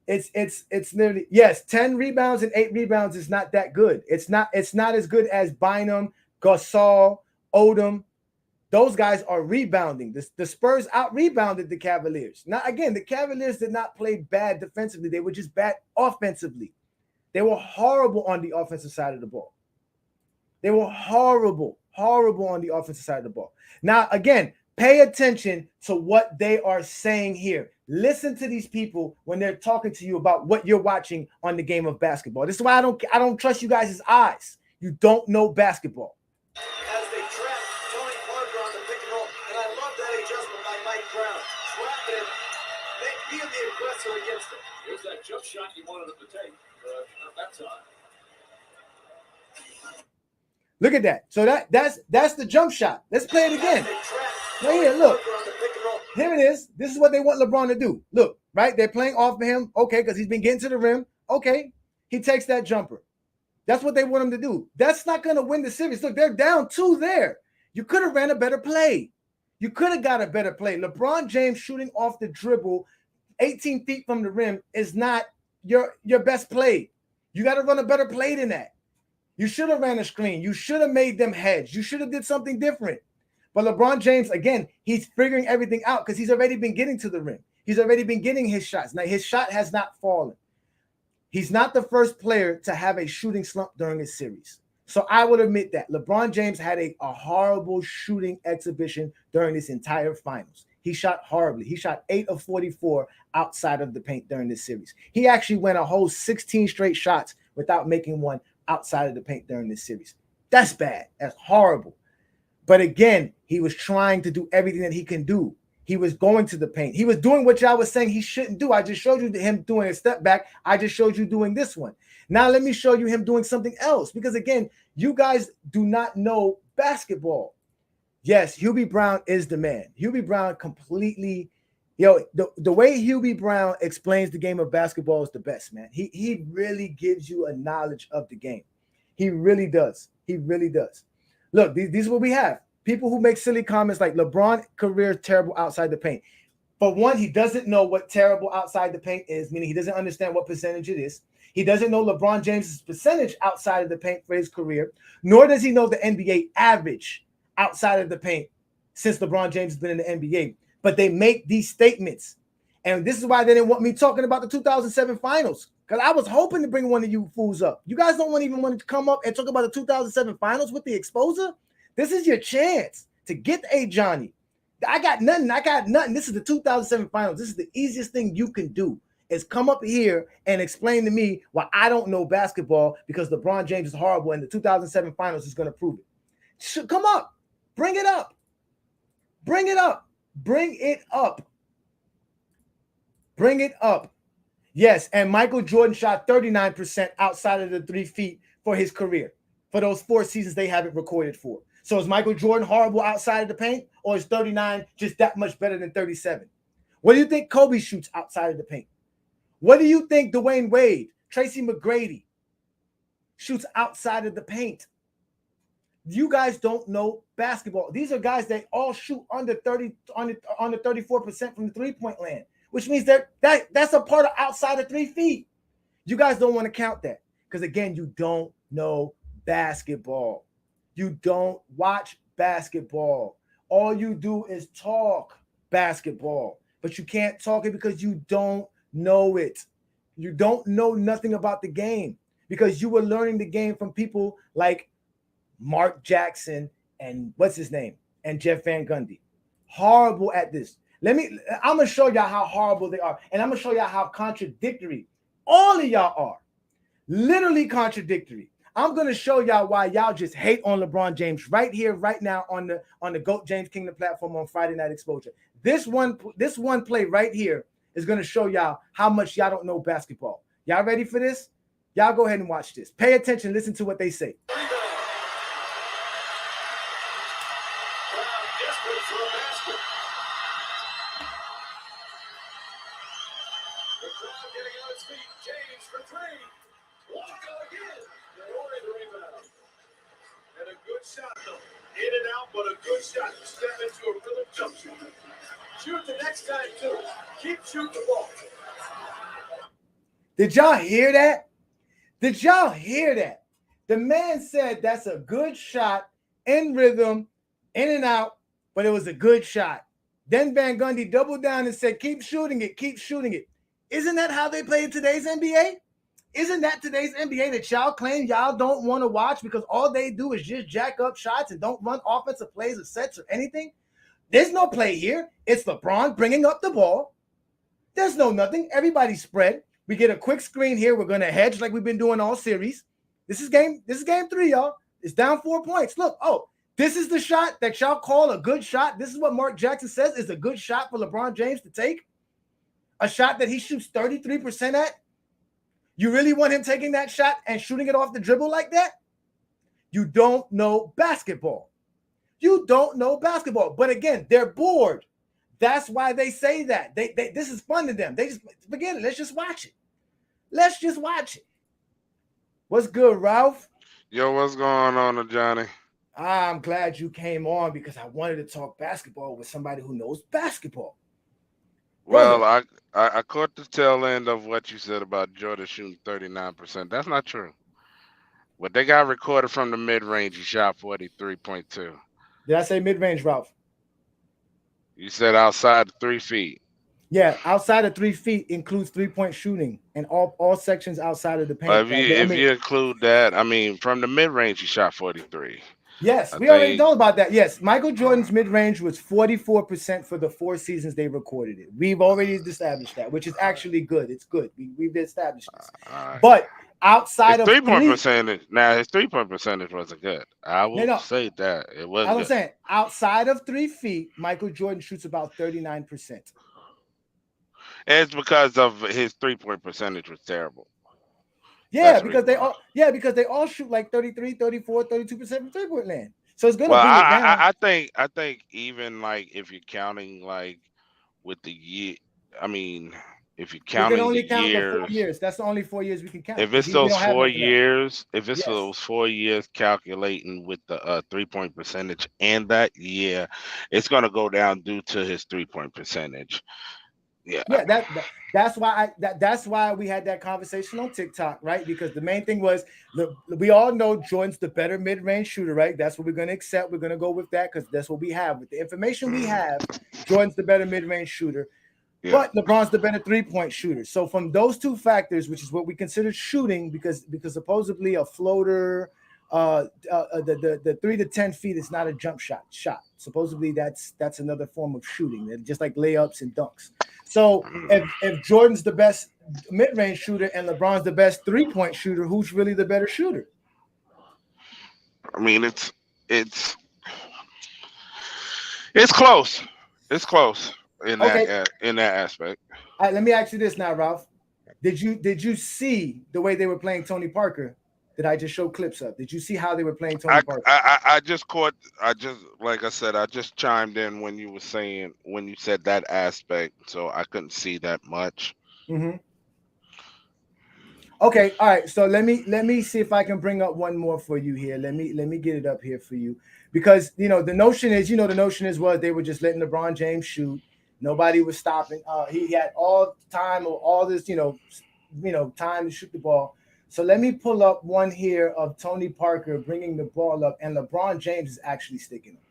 It's literally, yes, 10 rebounds and 8 rebounds is not that good. It's not as good as Bynum, Gasol, Odom. Those guys are rebounding. The Spurs out-rebounded the Cavaliers. Now, again, the Cavaliers did not play bad defensively. They were just bad offensively. They were horrible on the offensive side of the ball. They were horrible on the offensive side of the ball. Now, again, pay attention to what they are saying here. Listen to these people when they're talking to you about what you're watching on the game of basketball. This is why I don't trust you guys' eyes. You don't know basketball. As they trap Tony Parker on the pick and roll, and I love that adjustment by Mike Brown. Trapping him, being the aggressor against him. Here's that jump shot you wanted him to take. That's on. Look at that. So that's the jump shot. Let's play it again. Right here, look. Here it is. This is what they want LeBron to do. Look, right? They're playing off of him. Okay, because he's been getting to the rim. Okay. He takes that jumper. That's what they want him to do. That's not going to win the series. Look, they're down 2 there. You could have ran a better play. You could have got a better play. LeBron James shooting off the dribble 18 feet from the rim is not your best play. You got to run a better play than that. You should have ran a screen. You should have made them hedge. You should have did something different. But LeBron James, again, he's figuring everything out because he's already been getting to the rim. He's already been getting his shots. Now, his shot has not fallen. He's not the first player to have a shooting slump during his series. So I would admit that. LeBron James had a horrible shooting exhibition during this entire finals. He shot horribly. He shot 8 of 44 outside of the paint during this series. He actually went a whole 16 straight shots without making one outside of the paint during this series. That's bad. That's horrible. But again, he was trying to do everything that he can do. He was going to the paint. He was doing what y'all was saying he shouldn't do. I just showed you him doing a step back. I just showed you doing this one. Now let me show you him doing something else. Because again, you guys do not know basketball. Yes, Hubie Brown is the man. Hubie Brown completely, the way Hubie Brown explains the game of basketball is the best, man. He really gives you a knowledge of the game. He really does. He really does. Look, these are what we have. People who make silly comments like LeBron career is terrible outside the paint. For one, he doesn't know what terrible outside the paint is, meaning he doesn't understand what percentage it is. He doesn't know LeBron James's percentage outside of the paint for his career, nor does he know the NBA average outside of the paint since LeBron James has been in the NBA. But they make these statements. And this is why they didn't want me talking about the 2007 finals, because I was hoping to bring one of you fools up. You guys don't even want to come up and talk about the 2007 finals with the exposer? This is your chance to get Ajani. I got nothing. This is the 2007 finals. This is the easiest thing you can do is come up here and explain to me why I don't know basketball because LeBron James is horrible and the 2007 finals is going to prove it. Come up. Bring it up. Bring it up. Bring it up. Bring it up. Yes, and Michael Jordan shot 39% outside of the 3 feet for his career. For those 4 seasons they have it recorded for. So is Michael Jordan horrible outside of the paint, or is 39 just that much better than 37? What do you think Kobe shoots outside of the paint? What do you think Dwayne Wade, Tracy McGrady shoots outside of the paint? You guys don't know basketball. These are guys that all shoot under 34% from the three-point land, which means that's a part of outside of 3 feet. You guys don't want to count that because, again, you don't know basketball. You don't watch basketball. All you do is talk basketball, but you can't talk it because you don't know it. You don't know nothing about the game because you were learning the game from people like Mark Jackson and what's his name and Jeff Van Gundy. Horrible at this. I'm going to show y'all how horrible they are, and I'm going to show y'all how contradictory all of y'all are. Literally contradictory. I'm going to show y'all why y'all just hate on LeBron James right here, right now on the GOAT James Kingdom platform on Friday Night Exposure. This one play right here is going to show y'all how much y'all don't know basketball. Y'all ready for this? Y'all go ahead and watch this. Pay attention. Listen to what they say. Shot though. In and out, but a good shot. You step into a rhythm jump shot. Shoot the next time too. Keep shooting the ball. Did y'all hear that? Did y'all hear that? The man said that's a good shot in rhythm, in and out, but it was a good shot. Then Van Gundy doubled down and said, keep shooting it, keep shooting it. Isn't that how they play in today's NBA? Isn't that today's NBA that y'all claim y'all don't want to watch because all they do is just jack up shots and don't run offensive plays or sets or anything? There's no play here. It's LeBron bringing up the ball. There's no nothing. Everybody spread. We get a quick screen here. We're going to hedge like we've been doing all series. This is game 3, y'all. It's down 4 points. Look, this is the shot that y'all call a good shot. This is what Mark Jackson says is a good shot for LeBron James to take. A shot that he shoots 33% at. You really want him taking that shot and shooting it off the dribble like that? You don't know basketball. You don't know basketball. But again, they're bored. That's why they say that. This is fun to them. They just forget it. Let's just watch it. Let's just watch it. What's good, Ralph? Yo, what's going on, Ajani? I'm glad you came on because I wanted to talk basketball with somebody who knows basketball. Well, Brother. I caught the tail end of what you said about Jordan shooting 39%. That's not true. What they got recorded from the mid-range, he shot 43.2. Did I say mid-range, Ralph? You said outside 3 feet. Yeah, outside of 3 feet includes three-point shooting and all sections outside of the paint. But if you include that, I mean, from the mid-range, he shot 43. Yes, we already know about that. Yes, Michael Jordan's mid-range was 44% for the 4 seasons they recorded it. We've already established that, which is actually good. It's good. We've established this. But outside his of three-point percentage, now his three-point percentage wasn't good. I will say that it wasn't. I'm saying outside of 3 feet, Michael Jordan shoots about 39%. It's because of his three-point percentage was terrible. Yeah, because they all shoot like 33, 34, 32% from three-point land. So it's gonna bring it down. I think even like if you're counting like with the year, I mean, if you're We can counting the only count the 4 years, years. That's the only 4 years we can count if because it's we those don't have 4 after that. years, if it's Yes. those 4 years calculating with the 3 point percentage and that, yeah, it's gonna go down due to his 3 point percentage. Yeah. Yeah, that's why that's why we had that conversation on TikTok, right? Because the main thing was we all know Jordan's the better mid-range shooter, right? That's what we're gonna accept. We're gonna go with that because that's what we have. With the information we Mm, have, Jordan's the better mid-range shooter. yeah. But LeBron's the better three-point shooter. So from those two factors, which is what we consider shooting, because supposedly a floater, the 3 to 10 feet is not a jump shot. Supposedly that's another form of shooting, just like layups and dunks. So Mm. if Jordan's the best mid-range shooter and LeBron's the best three-point shooter, who's really the better shooter? I mean, it's it's close. It's close Okay, in that aspect. all right, let me ask you this now, Ralph. Did you see the way they were playing Tony Parker that I just showed clips of? Did you see how they were playing Tony Parker? I just caught. I just like I said. I just chimed in when you were saying when you said that aspect, so I couldn't see that much. Mm-hmm. Okay, all right. So let me see if I can bring up one more for you here. Let me get it up here for you because the notion is was they were just letting LeBron James shoot. Nobody was stopping. He had all time or all this time to shoot the ball. So let me pull up one here of Tony Parker bringing the ball up, and LeBron James is actually sticking him.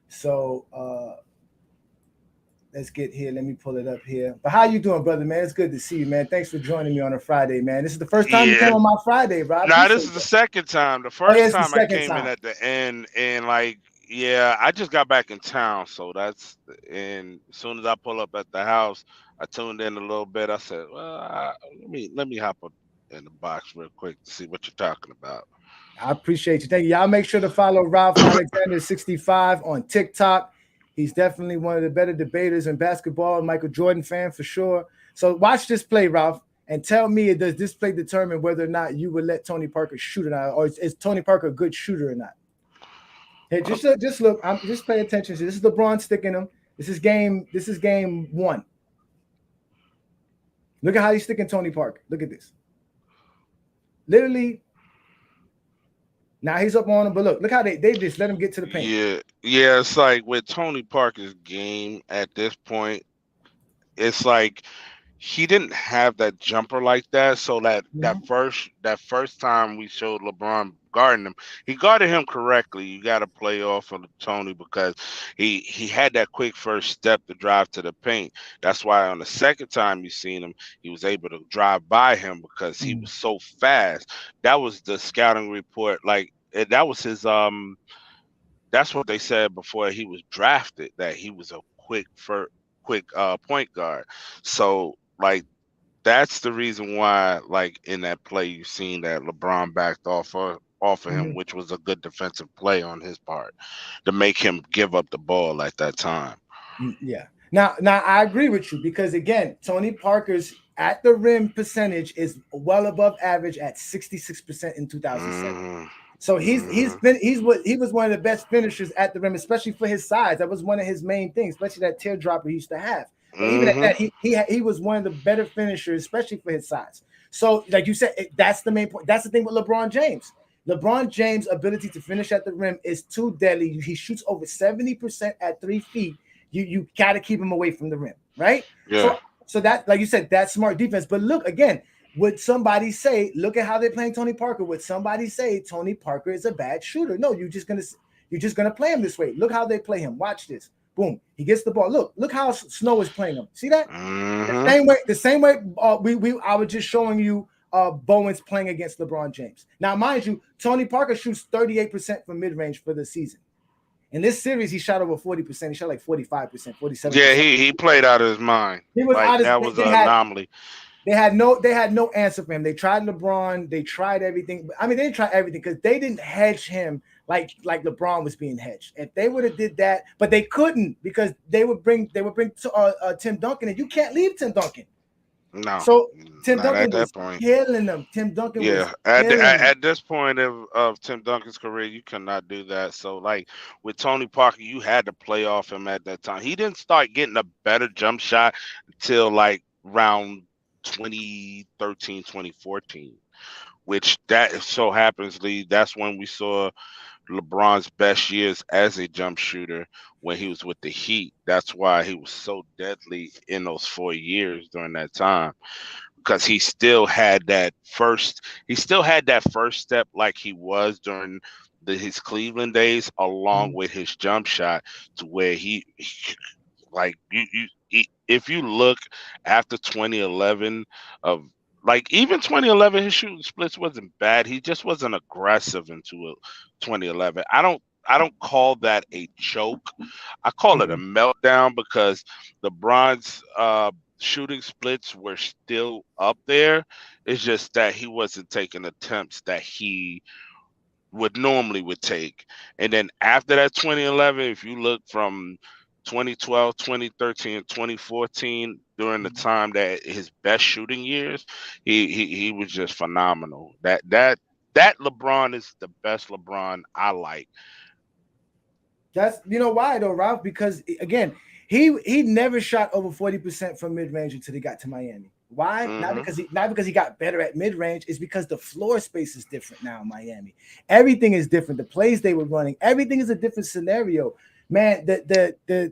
So let's get here. Let me pull it up here. But how you doing, brother, man? It's good to see you, man. Thanks for joining me on a Friday, man. This is the first time you came Yeah. on my Friday, bro. I Now this appreciate is the that. second time. The Oh, yeah, first it's the time I second came in time. at the end, and like, yeah, I just got back in town, so that's and as soon as I pull up at the house, I tuned in a little bit. I said, well, let me hop up in the box real quick to see what you're talking about. I appreciate you. Thank you. Y'all make sure to follow Ralph Alexander 65 on TikTok. He's definitely one of the better debaters in basketball. Michael Jordan fan for sure. So watch this play, Ralph, and tell me, does this play determine whether or not you would let Tony Parker shoot or not, or is Tony Parker a good shooter or not? Hey, just look. Just pay attention. This is LeBron sticking him. This is game. This is game one. Look at how he's sticking Tony Parker. Look at this. Literally. Now he's up on him, but look how they just let him get to the paint. Yeah, it's like with Tony Parker's game at this point, it's like he didn't have that jumper like that. So Mhm. that first time we showed LeBron guarding him, he guarded him correctly. You got to play off of Tony because he had that quick first step to drive to the paint. That's why on the second time you seen him, he was able to drive by him because he Mm. was so fast. That was the scouting report. Like that was his that's what they said before he was drafted, that he was a quick point guard. So like that's the reason why, like in that play, you seen that LeBron backed off of him, Mhm. which was a good defensive play on his part to make him give up the ball at that time. Yeah. Now I agree with you because again, Tony Parker's at the rim percentage is well above average at 66% in 2007. Hmm. So Hmm. he was one of the best finishers at the rim, especially for his size. That was one of his main things, especially that teardropper he used to have. But even at Hmm. that, he was one of the better finishers, especially for his size. So, like you said, that's the main point. That's the thing with LeBron James. LeBron James' ability to finish at the rim is too deadly. He shoots over 70% at 3 feet. You got to keep him away from the rim, right? Yeah. So that, like you said, that's smart defense. But look again, would somebody say, look at how they're playing Tony Parker? Would somebody say Tony Parker is a bad shooter? No, you're just gonna play him this way. Look how they play him. Watch this. Boom. He gets the ball. Look how Snow is playing him. See that? The Hmm. same way. The same way. We I was just showing you. Bowen's playing against LeBron James. Now, mind you, Tony Parker shoots 38% from mid range for the season. In this series, he shot over 40%. He shot like 45%, Yeah, 47%. he played out of his mind. He was Like out of. that was They an had anomaly. they had no answer for him. They tried LeBron. They tried everything. I mean, they didn't try everything because they didn't hedge him like LeBron was being hedged. If they would have did that, but they couldn't because they would bring Tim Duncan, and you can't leave Tim Duncan. No, So Tim not at Duncan that was point. killing them. Tim Duncan was Yeah, at, the, killing at them. at this point of Tim Duncan's career, you cannot do that. So, like with Tony Parker, you had to play off him at that time. He didn't start getting a better jump shot until like round 2013, 2014, which that so happens, Lee, that's when we saw LeBron's best years as a jump shooter when he was with the Heat. That's why he was so deadly in those 4 years during that time, because he still had that first step like he was during his Cleveland days, along with his jump shot, to where like if you look after 2011 of like even 2011, his shooting splits wasn't bad. He just wasn't aggressive into 2011. I don't call that a choke. I call it a meltdown, because LeBron's shooting splits were still up there. It's just that he wasn't taking attempts that he would take. And then after that 2011, if you look from 2012, 2013, and 2014, during the time that his best shooting years, he was just phenomenal. That LeBron is the best LeBron I like. That's why though, Ralph? Because again, he never shot over 40% from mid range until he got to Miami. Why? Not because he got better at mid range. It's because the floor space is different now in Miami. Everything is different. The plays they were running, everything is a different scenario. Man, the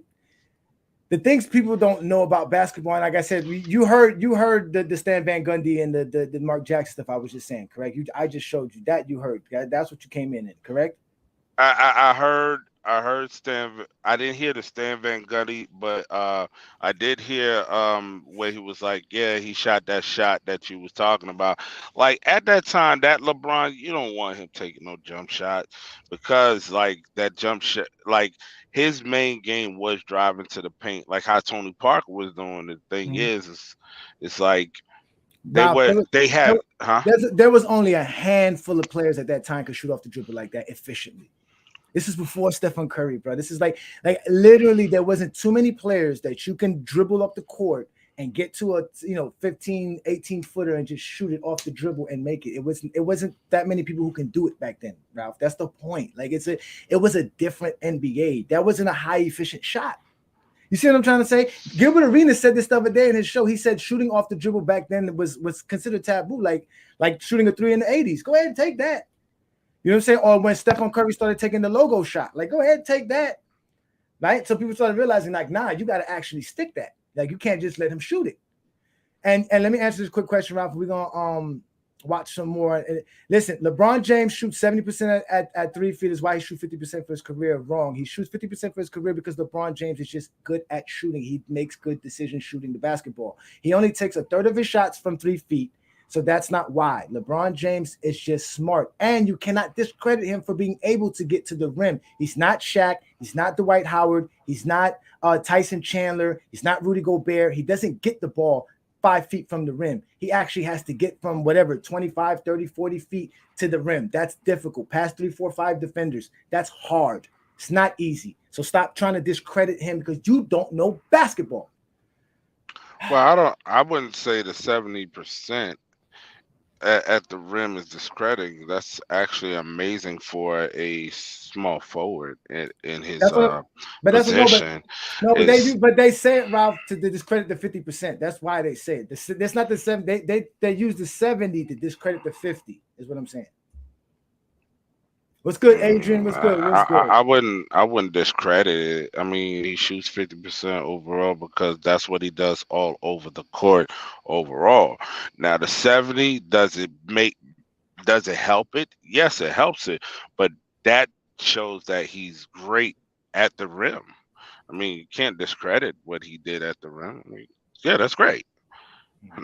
things people don't know about basketball, and like I said, you heard the Stan Van Gundy and the Mark Jackson stuff I was just saying, correct? I just showed you that. You heard. That's what you came in, correct? I heard Stan. I didn't hear the Stan Van Gundy, but I did hear where he was like, yeah, he shot that shot that you was talking about. Like at that time, that LeBron, you don't want him taking no jump shot, because like that jump shot, like his main game was driving to the paint, like how Tony Parker was doing. The thing is, it's like Ralph, they had, huh? there was only a handful of players at that time could shoot off the dribble like that efficiently. This is before Stephen Curry, bro. This is like literally there wasn't too many players that you can dribble up the court and get to a 15, 18 footer and just shoot it off the dribble and make it. It wasn't that many people who can do it back then, Ralph. That's the point. Like it was a different NBA. That wasn't a high efficient shot. You see what I'm trying to say? Gilbert Arenas said this the other day in his show. He said shooting off the dribble back then was considered taboo, like shooting a three in the 80s. Go ahead and take that. You know what I'm saying? Or when Stephen Curry started taking the logo shot, like, go ahead and take that. Right? So people started realizing, like, nah, you got to actually stick that. Like, you can't just let him shoot it. And let me answer this quick question, Ralph. We're going to watch some more. Listen, LeBron James shoots 70% at 3 feet is why he shoots 50% for his career. Wrong. He shoots 50% for his career because LeBron James is just good at shooting. He makes good decisions shooting the basketball. He only takes a third of his shots from 3 feet. So that's not why. LeBron James is just smart. And you cannot discredit him for being able to get to the rim. He's not Shaq. He's not Dwight Howard. He's not Tyson Chandler. He's not Rudy Gobert. He doesn't get the ball 5 feet from the rim. He actually has to get from 25, 30, 40 feet to the rim. That's difficult. Past 3, 4, 5 defenders. That's hard. It's not easy. So stop trying to discredit him because you don't know basketball. Well, I wouldn't say the 70% at the rim is discrediting. That's actually amazing for a small forward in his position. But they say it, Ralph, to discredit the 50%. That's why they say it. That's not the 7. They use the 70 to discredit the 50. Is what I'm saying. What's good, Adrian? What's good? I wouldn't discredit it. I mean, he shoots 50% overall because that's what he does all over the court overall. Now the 70, does it help it? Yes, it helps it, but that shows that he's great at the rim. I mean, you can't discredit what he did at the rim. I mean, yeah, that's great.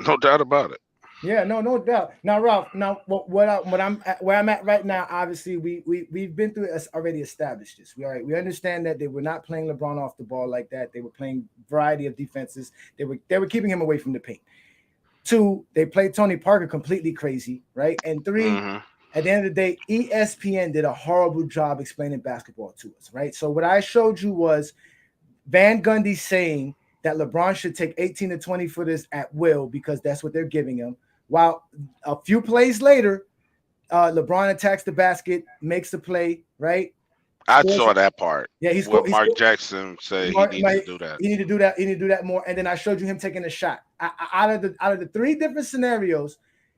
No doubt about it. Yeah, no doubt. Now, Ralph, where I'm at right now, obviously we've been through it, already established this. We understand that they were not playing LeBron off the ball like that. They were playing variety of defenses. They were keeping him away from the paint. 2, they played Tony Parker completely crazy, right? And 3, at the end of the day, ESPN did a horrible job explaining basketball to us, right? So what I showed you was Van Gundy saying that LeBron should take 18 to 20 footers at will because that's what they're giving him. While a few plays later, LeBron attacks the basket, makes the play, right? I saw that part. Yeah, What Mark Jackson said he needed to do that. He need to do that. He need to do that more. And then I showed you him taking a shot. Out of the three different scenarios,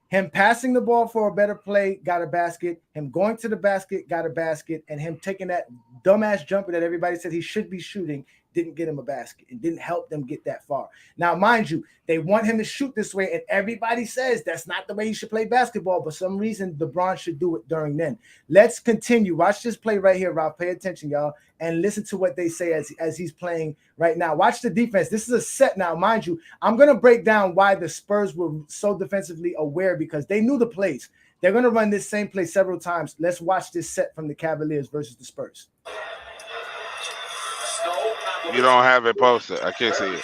him passing the ball for a better play got a basket. Him going to the basket got a basket, and him taking that dumbass jumper that everybody said he should be shooting didn't get him a basket. It didn't help them get that far. Now, mind you, they want him to shoot this way, and everybody says that's not the way he should play basketball. But some reason LeBron should do it during then. Let's continue. Watch this play right here, Rob. Pay attention, y'all, and listen to what they say as he's playing right now. Watch the defense. This is a set now, mind you. I'm going to break down why the Spurs were so defensively aware because they knew the plays. They're going to run this same play several times. Let's watch this set from the Cavaliers versus the Spurs. You don't have it posted. I can't see it.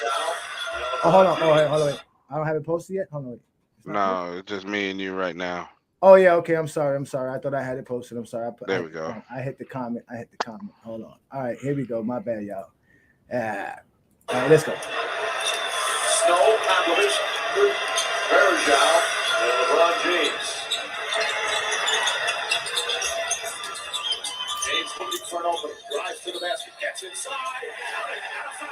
Oh, hold on. Hold on. Wait. I don't have it posted yet. Hold on. Wait. No, it's just me and you right now. Oh yeah. Okay. I'm sorry. I thought I had it posted. I'm sorry. There we go. I hit the comment. Hold on. All right. Here we go. My bad, y'all. All right. Let's go. Snow compilation. Bergeron and LeBron James. James looking for an open. Drives to the basket. Gets inside. And a foul.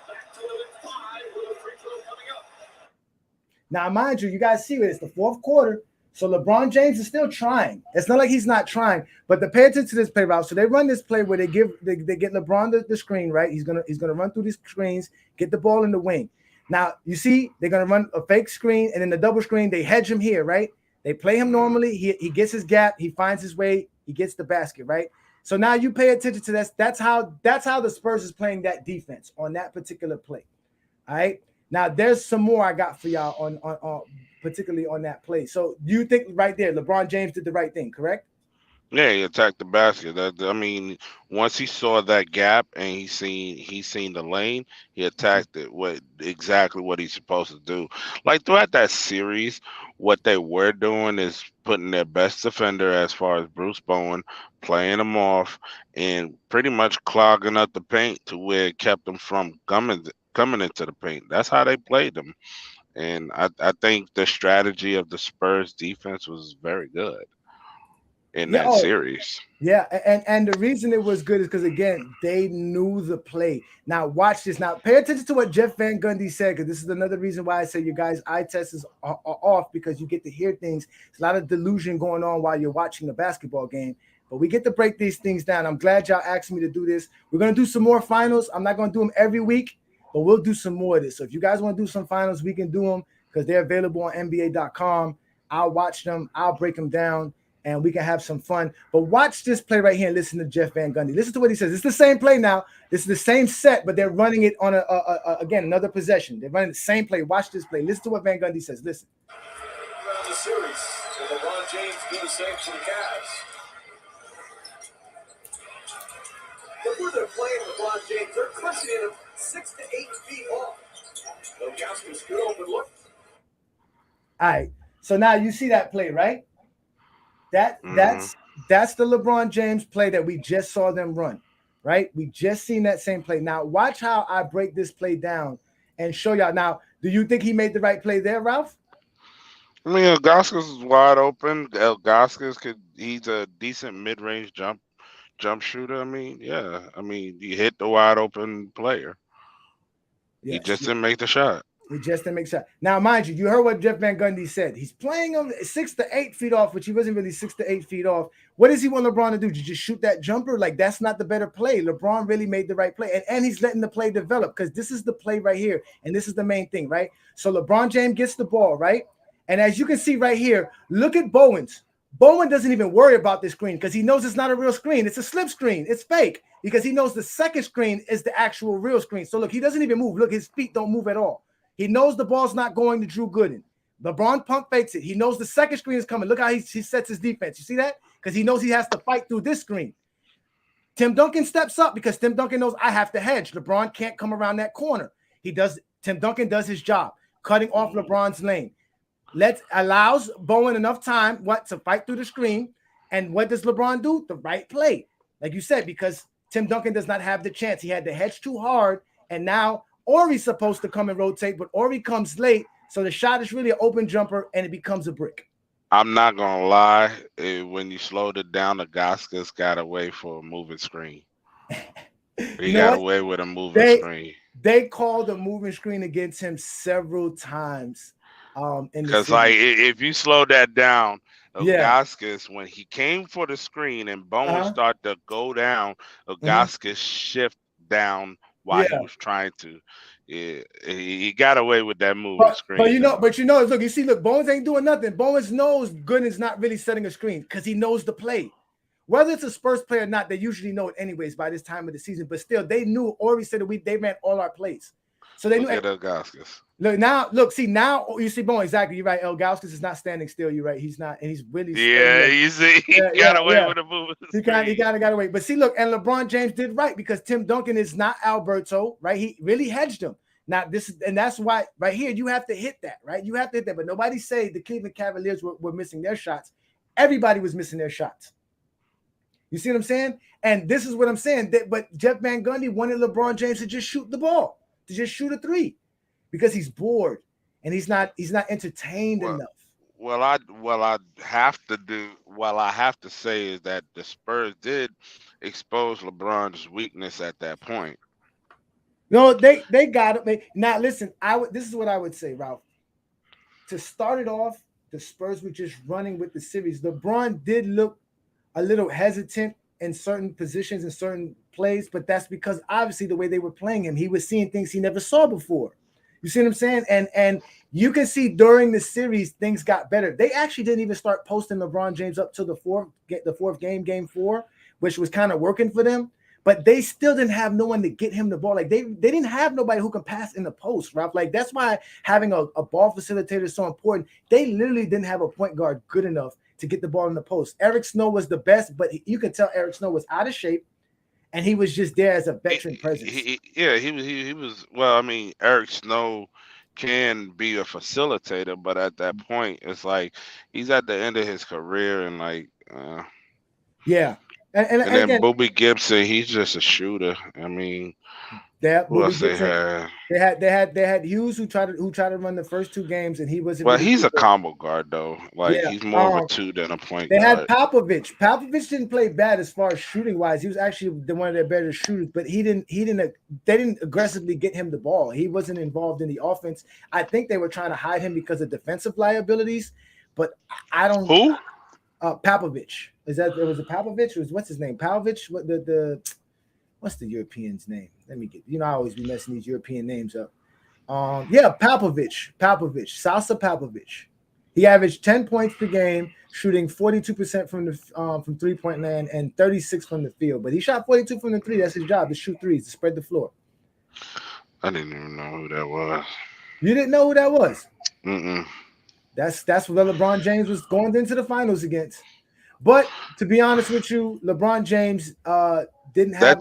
Back to within 5 with a free throw coming up. Now, mind you, you guys see it's the fourth quarter. So LeBron James is still trying. It's not like he's not trying, but to pay attention to this play, Ralph. So they run this play where they get LeBron the screen, right? He's gonna run through these screens, get the ball in the wing. Now you see they're gonna run a fake screen and then the double screen. They hedge him here, right? They play him normally. He gets his gap. He finds his way. He gets the basket, right? So now you pay attention to this. That's how the Spurs is playing that defense on that particular play. All right. Now there's some more I got for y'all on particularly on that play. So you think right there, LeBron James did the right thing, correct? Yeah, he attacked the basket. I mean, once he saw that gap and he seen the lane, he attacked it. Exactly what he's supposed to do. Like throughout that series, what they were doing is putting their best defender, as far as Bruce Bowen, playing him off and pretty much clogging up the paint to where it kept them from coming into the paint. That's how they played them. And I think the strategy of the Spurs defense was very good in that series. Yeah, and the reason it was good is because, again, they knew the play. Now, watch this. Now, pay attention to what Jeff Van Gundy said, because this is another reason why I say you guys' eye tests are off, because you get to hear things. There's a lot of delusion going on while you're watching the basketball game. But we get to break these things down. I'm glad y'all asked me to do this. We're going to do some more finals. I'm not going to do them every week, but we'll do some more of this. So if you guys want to do some finals, we can do them because they're available on NBA.com. I'll watch them. I'll break them down, and we can have some fun. But watch this play right here and listen to Jeff Van Gundy. Listen to what he says. It's the same play now. This is the same set, but they're running it on again, another possession. They're running the same play. Watch this play. Listen to what Van Gundy says. Listen. Around the series, will LeBron James do the same to the Cavs? Look where they're playing LeBron James. They're crushing him 6 to 8 feet off. Gaskins good open look. All right. So now you see that play, right? That's the LeBron James play that we just saw them run, right? We just seen that same play. Now watch how I break this play down and show y'all. Now, do you think he made the right play there, Ralph? I mean, Gaskins is wide open. Gaskins he's a decent mid-range jump shooter. I mean, yeah. I mean, he hit the wide open player. Yes. He just didn't make the shot. He just didn't make shot. Now, mind you, you heard what Jeff Van Gundy said. He's playing him 6 to 8 feet off, which he wasn't really 6 to 8 feet off. What does he want LeBron to do? To just shoot that jumper? Like, that's not the better play. LeBron really made the right play. And he's letting the play develop, because this is the play right here. And this is the main thing, right? So LeBron James gets the ball, right? And as you can see right here, look at Bowen's. Bowen doesn't even worry about this screen because he knows it's not a real screen. It's a slip screen. It's fake because he knows the second screen is the actual real screen. So look, he doesn't even move. Look, his feet don't move at all. He knows the ball's not going to Drew Gooden. LeBron pump fakes it. He knows the second screen is coming. Look how he sets his defense. You see that? Because he knows he has to fight through this screen. Tim Duncan steps up because Tim Duncan knows I have to hedge. LeBron can't come around that corner. Tim Duncan does his job, cutting off LeBron's lane. Allows Bowen enough time to fight through the screen. And what does LeBron do? The right play. Like you said, because Tim Duncan does not have the chance. He had to hedge too hard. And now Ori's supposed to come and rotate, but Ori comes late. So the shot is really an open jumper and it becomes a brick. I'm not gonna lie. When you slowed it down, the Goskins got away for a moving screen. You He know got what? away with a moving They screen. they called a moving screen against him several times in the Cause like series. if you slow that down, Yeah. Ogaskis when he came for the screen and Bowen Uh-huh. started to go down, Hmm. Ogaskis shift down while he Yeah. was trying to. Yeah, he got away with that moving But screen though. look, Bowens ain't doing nothing. Bowens knows Gooden's not really setting a screen because he knows the play. Whether it's a Spurs player or not, they usually know it anyways by this time of the season. But still, they knew. Ori said that they ran all our plays, so they knew. Look at Ogaskis. Now you see Bowen exactly. You're right. El Gauskas is not standing still. You're right. He's not, and he's really steady. Yeah, you see, he got away with a moving He screen. got away. But see, look, and LeBron James did right because Tim Duncan is not Alberto, right? He really hedged him. Now, that's why right here you have to hit that, right? You have to hit that. But nobody say the Cleveland Cavaliers were missing their shots. Everybody was missing their shots. You see what I'm saying? And this is what I'm saying. But Jeff Van Gundy wanted LeBron James to just shoot the ball, to just shoot a three, because he's bored and he's not entertained Well, enough. I have to say is that the Spurs did expose LeBron's weakness at that point. No, they got it. Now listen, this is what I would say, Ralph. To start it off, the Spurs were just running with the series. LeBron did look a little hesitant in certain positions and certain plays, but that's because obviously the way they were playing him, he was seeing things he never saw before. You see what I'm saying? And you can see during the series things got better. They actually didn't even start posting LeBron James up to the fourth game 4, which was kind of working for them. But they still didn't have no one to get him the ball. Like they didn't have nobody who can pass in the post, Ralph. Like that's why having a ball facilitator is so important. They literally didn't have a point guard good enough to get the ball in the post. Eric Snow was the best, but you could tell Eric Snow was out of shape, and he was just there as a veteran presence. He was. Well, I mean, Eric Snow can be a facilitator, but at that point, it's like he's at the end of his career, and like, Yeah, and and then again, Bobby Gibson, he's just a shooter. I mean, who Bobby else they Gibson. had? They had Hughes who tried to run the first 2 games, and he wasn't Well, really he's good. a combo guard though. Like Yeah, he's more of a two than a point they had guard. Popovich. Popovich didn't play bad as far as shooting wise. He was actually one of their better shooters, but they didn't aggressively get him the ball. He wasn't involved in the offense. I think they were trying to hide him because of defensive liabilities, but I don't. Who? Popovich. It was a Popovich? What's his name? Popovich? What what's the European's name? Let me get. I always be messing these European names up. Yeah, Popovich, Salsa Popovich. He averaged 10 points per game, shooting 42% from the from 3-point land and 36 from the field. But he shot 42 from the three. That's his job, to shoot threes, to spread the floor. I didn't even know who that was. You didn't know who that was? Mm-mm. That's what LeBron James was going into the finals against. But to be honest with you, LeBron James didn't have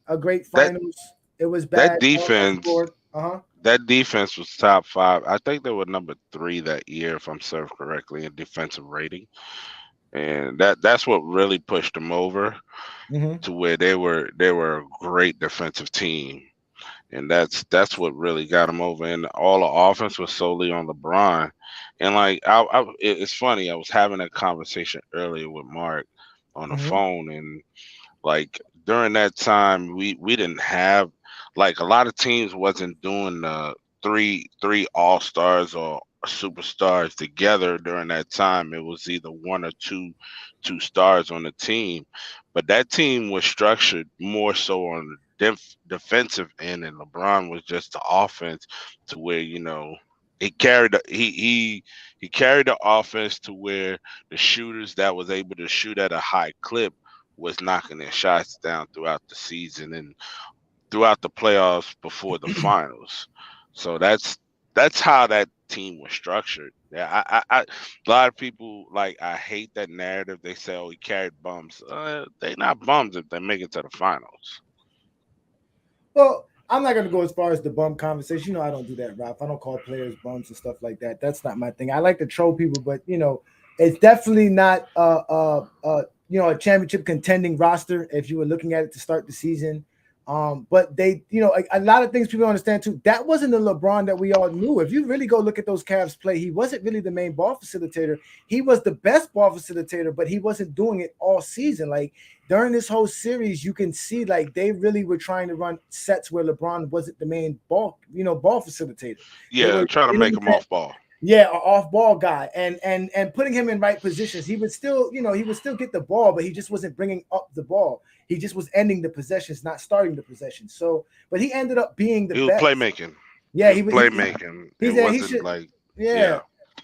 a great finals. It was bad. That defense. Uh-huh. That defense was top 5. I think they were number 3 that year, if I'm served correctly, in defensive rating. And that's what really pushed them over to where they were a great defensive team. And that's what really got them over. And all the offense was solely on LeBron. And like it's funny, I was having a conversation earlier with Mark on the phone, and like during that time we didn't have, like, a lot of teams wasn't doing three all-stars or superstars together during that time. It was either one or two stars on the team, but that team was structured more so on the defensive end, and LeBron was just the offense, to where he carried he carried the offense to where the shooters that was able to shoot at a high clip was knocking their shots down throughout the season and throughout the playoffs before the finals. So that's how that team was structured. Yeah, a lot of people, like, I hate that narrative. They say, "Oh, he carried bums." They not bums if they make it to the finals. Well, I'm not gonna go as far as the bum conversation. I don't do that, Ralph. I don't call players bums and stuff like that. That's not my thing. I like to troll people, but it's definitely not a championship contending roster if you were looking at it to start the season. But they, a lot of things people don't understand too. That wasn't the LeBron that we all knew. If you really go look at those Cavs play, he wasn't really the main ball facilitator. He was the best ball facilitator, but he wasn't doing it all season. Like during this whole series, you can see like they really were trying to run sets where LeBron wasn't the main ball facilitator. They Yeah, were trying to make him off ball. yeah, an off ball guy, and putting him in right positions. He would still, he would still get the ball, but he just wasn't bringing up the ball. He just was ending the possessions, not starting the possessions. So, but he ended up being the He was best. playmaking. Yeah, He was playmaking. he It said he wasn't should. like Yeah,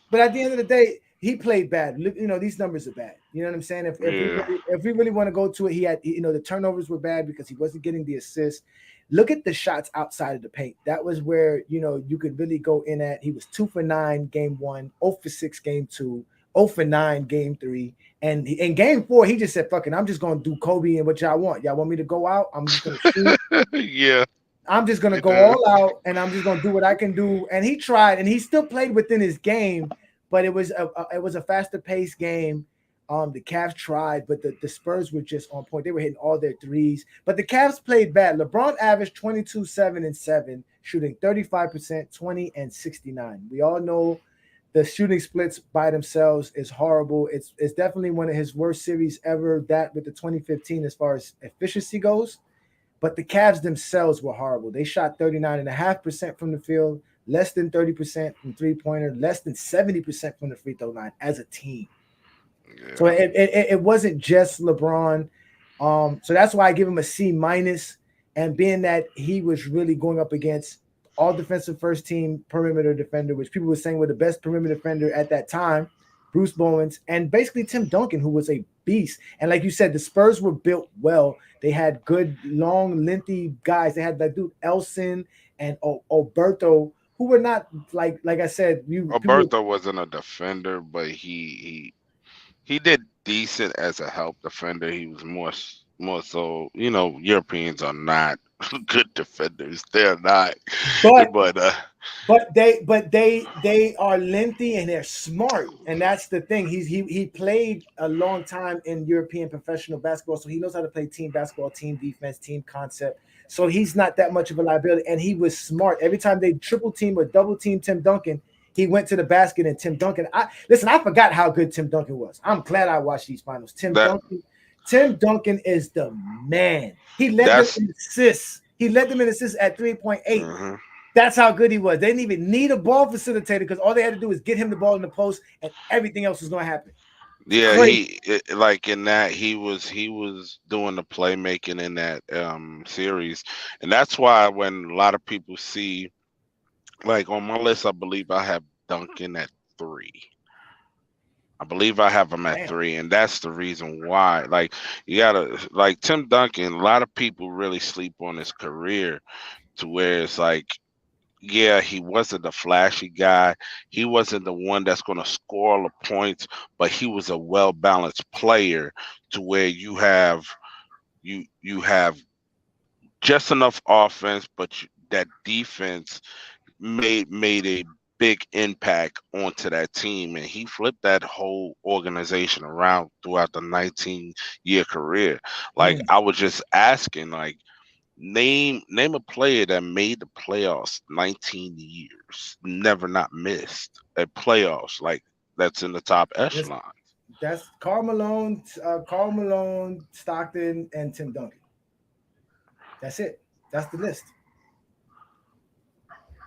but at the end of the day, he played bad. These numbers are bad. You know what I'm saying? If we really want to go to it, he had, the turnovers were bad because he wasn't getting the assists. Look at the shots outside of the paint. That was where, you could really go in at. He was 2 for 9 game 1, 0 for 6 game 2, 0 for 9 game 3. And in game 4, he just said, fuck it, I'm just going to do Kobe and what y'all want. Y'all want me to go out? I'm just going to shoot. yeah. I'm just going to go all out, and I'm just going to do what I can do. And he tried, and he still played within his game, but it was a faster paced game. The Cavs tried, but the Spurs were just on point. They were hitting all their threes, but the Cavs played bad. LeBron averaged 22, 7, and 7, shooting 35%, 20, and 69. We all know the shooting splits by themselves is horrible. It's definitely one of his worst series ever, that with the 2015 as far as efficiency goes. But the Cavs themselves were horrible. They shot 39.5% from the field, less than 30% from three-pointer, less than 70% from the free throw line as a team. Yeah. So it wasn't just LeBron. So that's why I give him a C minus. And being that he was really going up against all defensive first team perimeter defender, which people were saying were the best perimeter defender at that time, Bruce Bowens, and basically Tim Duncan, who was a beast. And like you said, the Spurs were built well. They had good, long, lengthy guys. They had that dude Elson and Alberto, who were not like I said. Alberto wasn't a defender, but he did decent as a help defender. He was more so, Europeans are not good defenders. They're not. But they are lengthy and they're smart, and that's the thing. He played a long time in European professional basketball, so he knows how to play team basketball, team defense, team concept. So he's not that much of a liability, and he was smart. Every time they triple team or double team Tim Duncan, he went to the basket, and Tim Duncan. I forgot how good Tim Duncan was. I'm glad I watched these finals. Tim Duncan is the man. He led them in assists. He led them in assists at 3.8. Mm-hmm. That's how good he was. They didn't even need a ball facilitator because all they had to do was get him the ball in the post, and everything else was going to happen. Yeah, he was doing the playmaking in that series, and that's why when a lot of people see, like on my list, I believe I have Duncan at 3. I believe I have him at 3, and that's the reason why. Like you gotta like Tim Duncan. A lot of people really sleep on his career, to where it's like, yeah, he wasn't a flashy guy. He wasn't the one that's going to score all the points, but he was a well-balanced player, to where you have just enough offense, but that defense made a big impact onto that team, and he flipped that whole organization around throughout the 19-year career. Like I was just asking, like, Name a player that made the playoffs 19 years, never not missed a playoffs, like that's in the top echelon. That's Karl Malone, Stockton, and Tim Duncan. That's it. That's the list.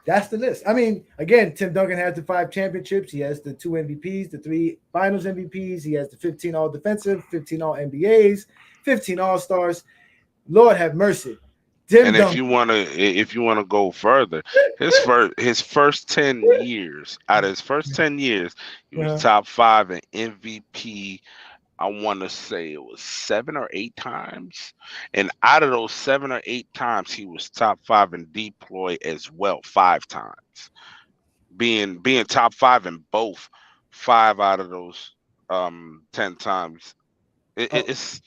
That's the list. I mean, again, Tim Duncan has the 5 championships. He has the 2 MVPs, the 3 Finals MVPs. He has the 15 All Defensive, 15 All NBAs, 15 All Stars. Lord have mercy. And if you want to go further, his first 10 years, out of his first 10 years, he was top 5 in MVP. I want to say it was 7 or 8 times, and out of those 7 or 8 times, he was top 5 in deploy as well, 5 times, being top 5 in both 5 out of those 10 times. It's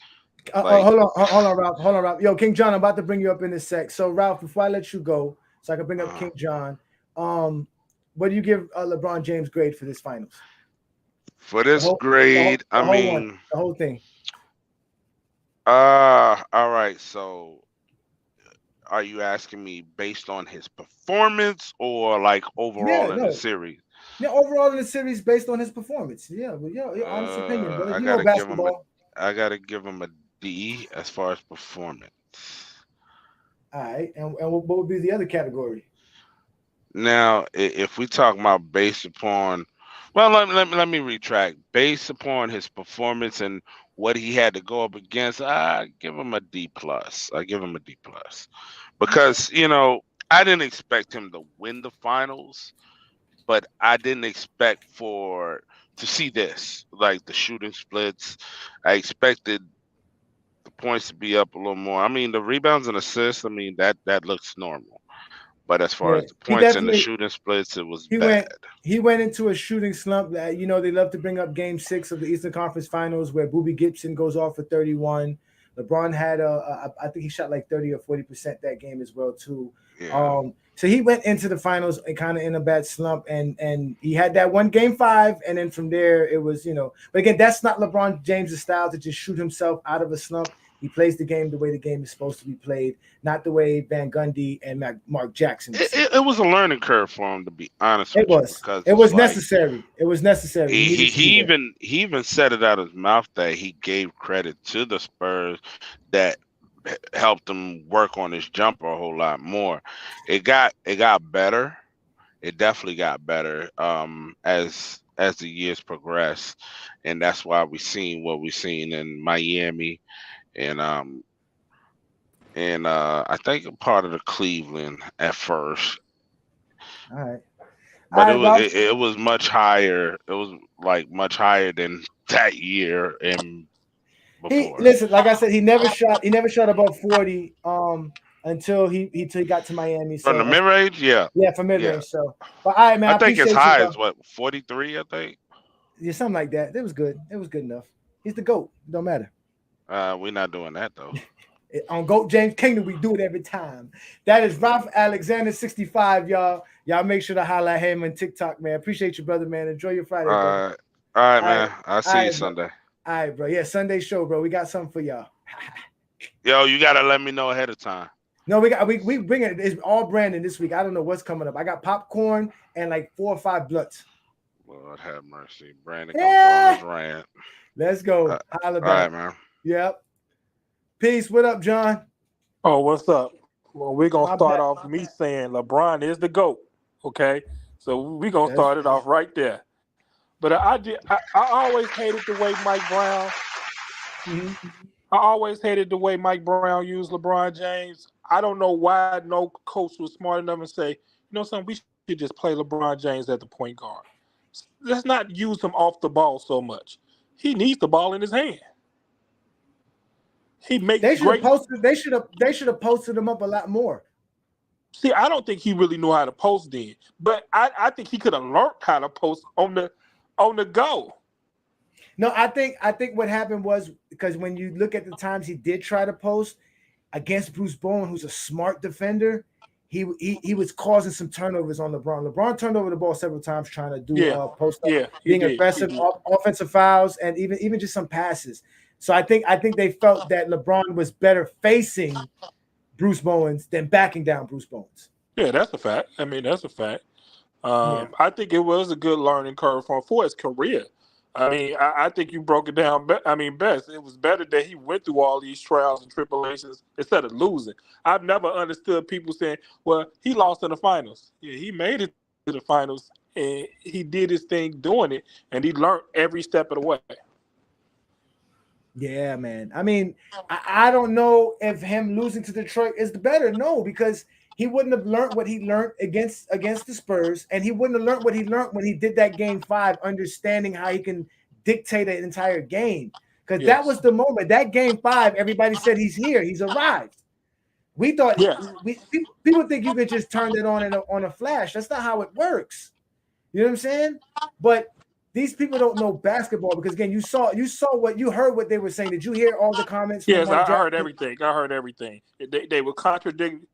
like, hold on, Ralph. Yo, King John, I'm about to bring you up in a sec. So, Ralph, before I let you go, so I can bring up King John, what do you give LeBron James grade for this finals? For this grade, the whole thing. All right. So, are you asking me based on his performance or like Yeah, overall in the no. series? Yeah, overall in the series based on his performance. Yeah, well, your honest opinion, brother. I You know gotta give him a basketball. I gotta give him a D as far as performance. All right. And what would be the other category? Now, if we talk about based upon, well, let me retract. Based upon his performance and what he had to go up against, I give him a D plus. I give him a D plus Okay. because I didn't expect him to win the finals, but I didn't expect for to see this like the shooting splits. I expected the points to be up a little more. I mean, the rebounds and assists. I mean that looks normal. But as far Yeah. as the He points and the definitely shooting splits, it was he bad. went into a shooting slump that they love to bring up game 6 of the Eastern Conference Finals where Boobie Gibson goes off for 31. LeBron had I think he shot like 30 or 40% that game as well too. Yeah. So he went into the finals and kind of in a bad slump, and he had that one game 5, and then from there it was But again, that's not LeBron James' style to just shoot himself out of a slump. He plays the game the way the game is supposed to be played, not the way Van Gundy and Mark Jackson would It, say. it, it was a learning curve for him, to be honest It with you, was. because It it's was like necessary. It was necessary. He he, needed he to do he that. even said it out his mouth that he gave credit to the Spurs that helped him work on his jumper a whole lot more. It got better. It definitely got better as the years progressed, and that's why we seen what we seen in Miami and I think a part of the Cleveland at first, All right. All but it right, was Ralph. it was much higher. It was like much higher than that year and He before. listen, like I said, he never shot above 40 until he got to Miami. From So the mid range, yeah, yeah, for mid yeah. range. So but all right, man, I I think as appreciate you, high bro. as what 43. I think Yeah, something like that. It was good. It was good enough. He's the GOAT. It don't matter. we're not doing that though. On GOAT James Kingdom, we do it every time. That is Ralph Alexander 65, y'all. Y'all make sure to highlight him on TikTok, man. Appreciate you, brother, man. Enjoy your Friday, bro. All right, All right. man. I'll All see you right, bro. Sunday. All right, bro. Yeah, Sunday show, bro. We got something for y'all. Yo, you gotta let me know ahead of time. No, we bring it. It's all branding this week. I don't know what's coming up. I got popcorn and like 4 or 5 blunts. Lord have mercy. Brandon gonna go on Yeah. his rant. Let's go. All Holla right, back. man. Yep. Peace. What up, John? Oh, what's up? Well, we're gonna My start bad. off me saying LeBron is the GOAT. Okay, so we're gonna That's start it off right there. But I always hated the way Mike Brown. mhm. I always hated the way Mike Brown used LeBron James. I don't know why no coach was smart enough and say, something, we should just play LeBron James at the point guard. Let's not use him off the ball so much. He needs the ball in his hand. He makes They should have great. posted. They should have posted him up a lot more. See, I don't think he really knew how to post then, but I think he could have learned how to post on the go. No, I think what happened was because when you look at the times he did try to post against Bruce Bowen, who's a smart defender, he was causing some turnovers on LeBron. LeBron turned over the ball several times trying to do Yeah, post up, yeah, he being did. He aggressive, did. offensive fouls, and even just some passes. So I think they felt that LeBron was better facing Bruce Bowens than backing down Bruce Bowens. Yeah, that's a fact. I mean, that's a fact. Yeah. I think it was a good learning curve for his career. I mean, I think you broke it down. Best. It was better that he went through all these trials and tribulations instead of losing. I've never understood people saying, "Well, he lost in the finals." Yeah, he made it to the finals, and he did his thing doing it, and he learned every step of the way. Yeah, man. I mean, I don't know if him losing to Detroit is the better. No, because he wouldn't have learned what he learned against the Spurs, and he wouldn't have learned what he learned when he did that game 5, understanding how he can dictate an entire game. Because that Yes. was the moment. That game 5, everybody said he's here, he's arrived. We thought Yeah. people think you could just turn it on a flash. That's not how it works. You know what I'm saying? But these people don't know basketball because again, you heard what they were saying. Did you hear all the comments from Yes, Mark I heard Jackson? everything. I heard everything. They were contradicting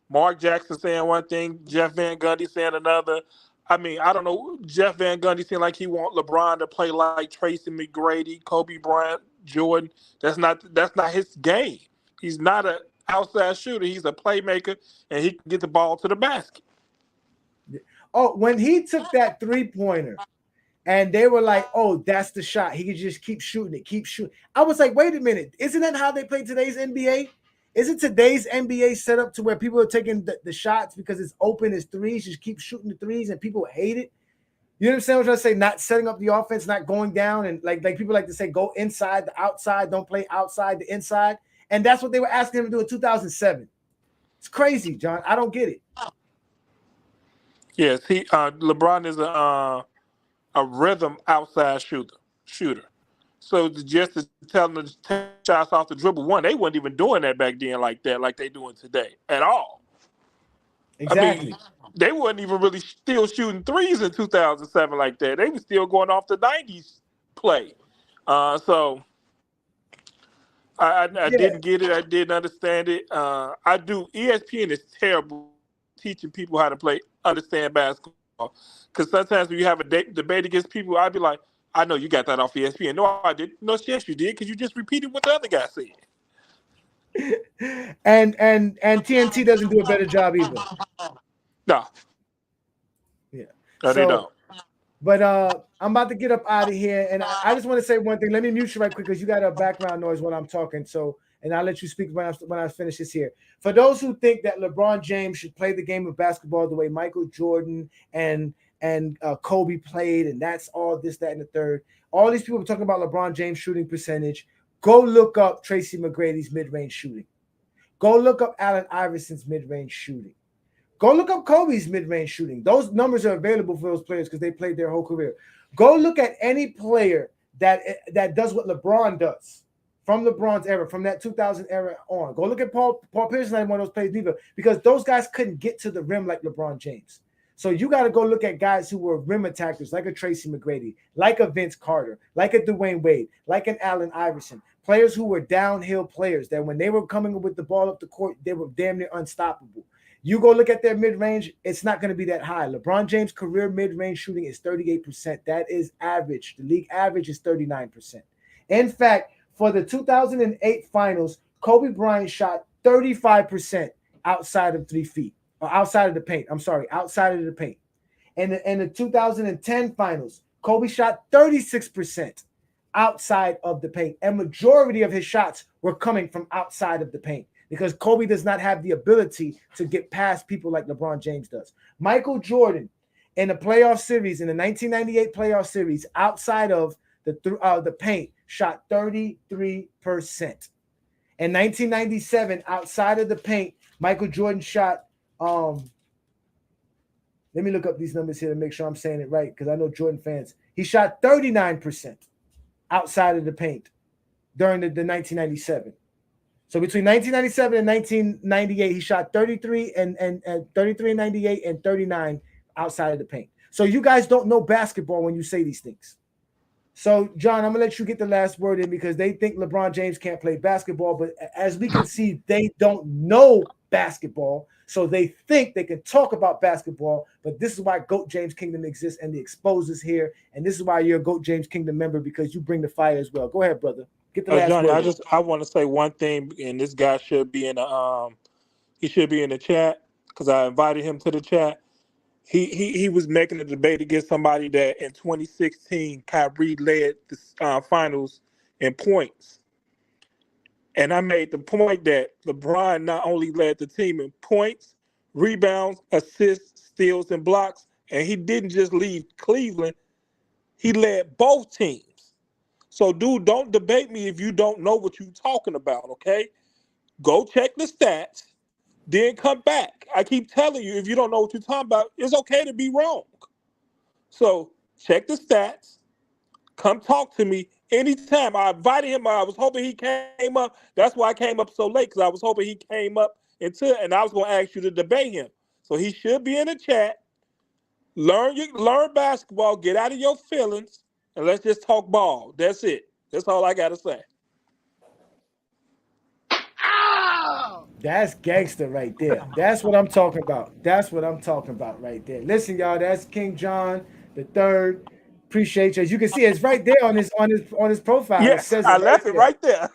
Mark Jackson saying one thing, Jeff Van Gundy saying another. I mean, I don't know. Jeff Van Gundy saying like he want LeBron to play like Tracy McGrady, Kobe Bryant, Jordan. That's not his game. He's not a outside shooter. He's a playmaker, and he can get the ball to the basket. Oh, when he took that 3-pointer and they were like, oh, that's the shot. He could just keep shooting it, keep shooting. I was like, wait a minute. Isn't that how they play today's NBA? Isn't today's NBA set up to where people are taking the shots because it's open as threes, just keep shooting the threes and people hate it? You understand what I'm trying to say? Not setting up the offense, not going down, and like people like to say, go inside the outside, don't play outside the inside. And that's what they were asking him to do in 2007. It's crazy, John. I don't get it. Yes, LeBron is a rhythm outside shooter. So just to tell them to take shots off the dribble, they weren't even doing that back then like that, like they doing today at all. Exactly. I mean, they weren't even really still shooting threes in 2007 like that. They were still going off the 90s play. So I didn't get it. I didn't understand it. I do. ESPN is terrible teaching people how to understand basketball. Because sometimes when you have a debate against people, I'd be like, I know you got that off ESPN. No, I didn't. No, yes, you did, because you just repeated what the other guy said. And TNT doesn't do a better job either. No. Yeah. No, they don't. But I'm about to get up out of here, and I just want to say one thing. Let me mute you right quick because you got a background noise while I'm talking. So, and I'll let you speak when I finish this here. For those who think that LeBron James should play the game of basketball the way Michael Jordan and Kobe played, and that's all this, that, and the third. All these people are talking about LeBron James shooting percentage. Go look up Tracy McGrady's mid-range shooting. Go look up Allen Iverson's mid-range shooting. Go look up Kobe's mid-range shooting. Those numbers are available for those players because they played their whole career. Go look at any player that does what LeBron does from LeBron's era, from that 2000 era on. Go look at Paul Pierce, not one of those players either, because those guys couldn't get to the rim like LeBron James. So you got to go look at guys who were rim attackers, like a Tracy McGrady, like a Vince Carter, like a Dwayne Wade, like an Allen Iverson. Players who were downhill players that when they were coming with the ball up the court, they were damn near unstoppable. You go look at their mid-range, it's not going to be that high. LeBron James' career mid-range shooting is 38%. That is average. The league average is 39%. In fact, for the 2008 finals, Kobe Bryant shot 35% outside of 3 feet. Or outside of the paint. I'm sorry, outside of the paint. And in the 2010 finals, Kobe shot 36% outside of the paint. And majority of his shots were coming from outside of the paint because Kobe does not have the ability to get past people like LeBron James does. Michael Jordan in the playoff series, in the 1998 playoff series, outside of the paint, shot 33%. In 1997, outside of the paint, Michael Jordan shot let me look up these numbers here to make sure I'm saying it right because I know Jordan fans. He shot 39% outside of the paint during the 1997. So between 1997 and 1998, he shot 33 and 33 and 98 and 39 outside of the paint. So you guys don't know basketball when you say these things. So, John, I'm going to let you get the last word in because they think LeBron James can't play basketball. But as we can see, they don't know basketball. So they think they can talk about basketball. But this is why GOAT James Kingdom exists and the Exposers here. And this is why you're a GOAT James Kingdom member, because you bring the fire as well. Go ahead, brother. Get the last Johnny, word. I want to say one thing, and this guy should be in the chat because I invited him to the chat. He was making a debate against somebody that in 2016 Kyrie led the finals in points, and I made the point that LeBron not only led the team in points, rebounds, assists, steals, and blocks, and he didn't just lead Cleveland; he led both teams. So, dude, don't debate me if you don't know what you're talking about. Okay, go check the stats. Then come back. I keep telling you, if you don't know what you're talking about, it's okay to be wrong. So check the stats. Come talk to me anytime. I invited him. I was hoping he came up. That's why I came up so late, because I was hoping he came up and I was going to ask you to debate him. So he should be in the chat. Learn basketball. Get out of your feelings, and let's just talk ball. That's it. That's all I got to say. That's gangster right there. That's what I'm talking about. That's what I'm talking about right there. Listen, y'all, that's King John the Third. Appreciate you. As you can see, it's right there on his profile. Yes, It says I it left right it right there.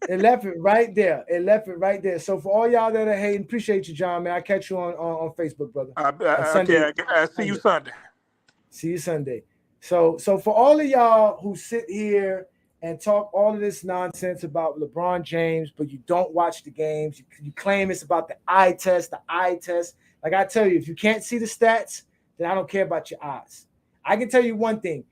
It left it right there. It left it right there. So for all y'all that are hating, appreciate you, John, man. I catch you on Facebook, brother. And Sunday, I see you Sunday. See you Sunday. So for all of y'all who sit here and talk all of this nonsense about LeBron James, but you don't watch the games, you claim it's about the eye test. Like I tell you, if you can't see the stats, then I don't care about your eyes. I can tell you one thing.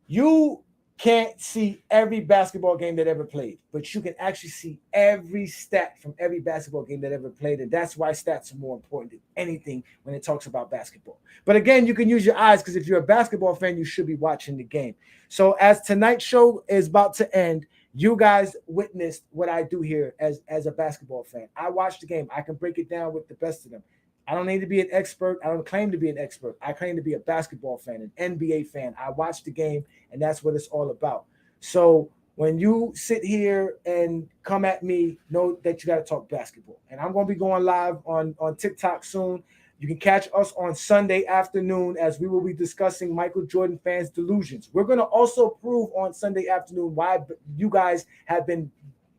You can't see every basketball game that ever played, but you can actually see every stat from every basketball game that ever played. And that's why stats are more important than anything when it talks about basketball. But again, you can use your eyes because if you're a basketball fan, you should be watching the game. So as tonight's show is about to end, you guys witnessed what I do here as a basketball fan. I watch the game. I can break it down with the best of them. I don't need to be an expert. I don't claim to be an expert. I claim to be a basketball fan, an NBA fan. I watch the game, and that's what it's all about. So when you sit here and come at me, know that you got to talk basketball. And I'm going to be going live on TikTok soon. You can catch us on Sunday afternoon as we will be discussing Michael Jordan fans' delusions. We're going to also prove on Sunday afternoon why you guys have been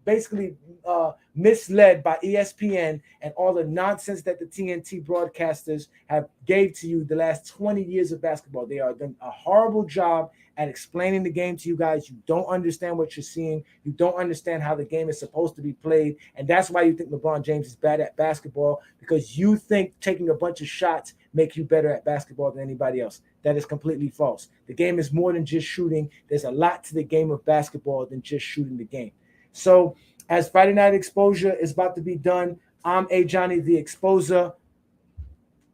basically misled by ESPN and all the nonsense that the TNT broadcasters have gave to you the last 20 years of basketball. They are done a horrible job at explaining the game to you guys. You don't understand what you're seeing. You don't understand how the game is supposed to be played. And that's why you think LeBron James is bad at basketball, because you think taking a bunch of shots make you better at basketball than anybody else. That is completely false. The game is more than just shooting. There's a lot to the game of basketball than just shooting the game. So as Friday Night Exposure is about to be done, I'm Ajani the Exposer.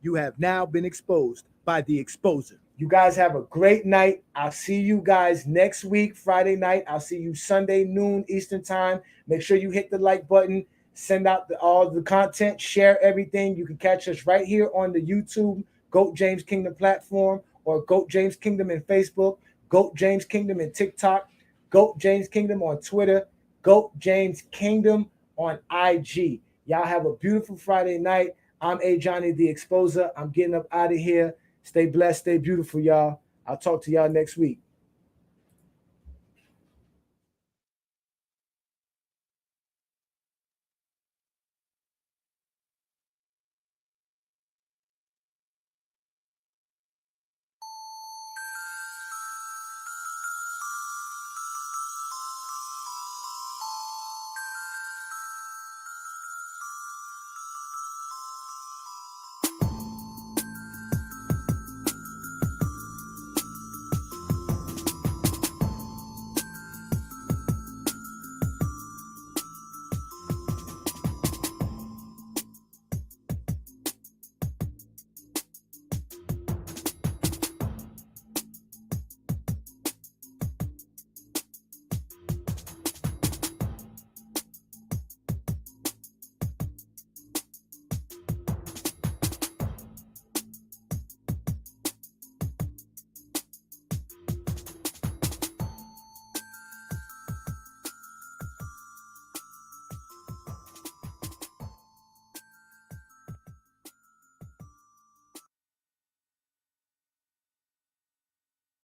You have now been exposed by the Exposer. You guys have a great night. I'll see you guys next week, Friday night. I'll see you Sunday noon Eastern time. Make sure you hit the like button. Send out all the content. Share everything. You can catch us right here on the YouTube GOAT James Kingdom platform, or GOAT James Kingdom in Facebook, GOAT James Kingdom in TikTok, GOAT James Kingdom on Twitter, GOAT James Kingdom on IG. Y'all have a beautiful Friday night. I'm Ajani the Exposer. I'm getting up out of here. Stay blessed, stay beautiful, y'all. I'll talk to y'all next week.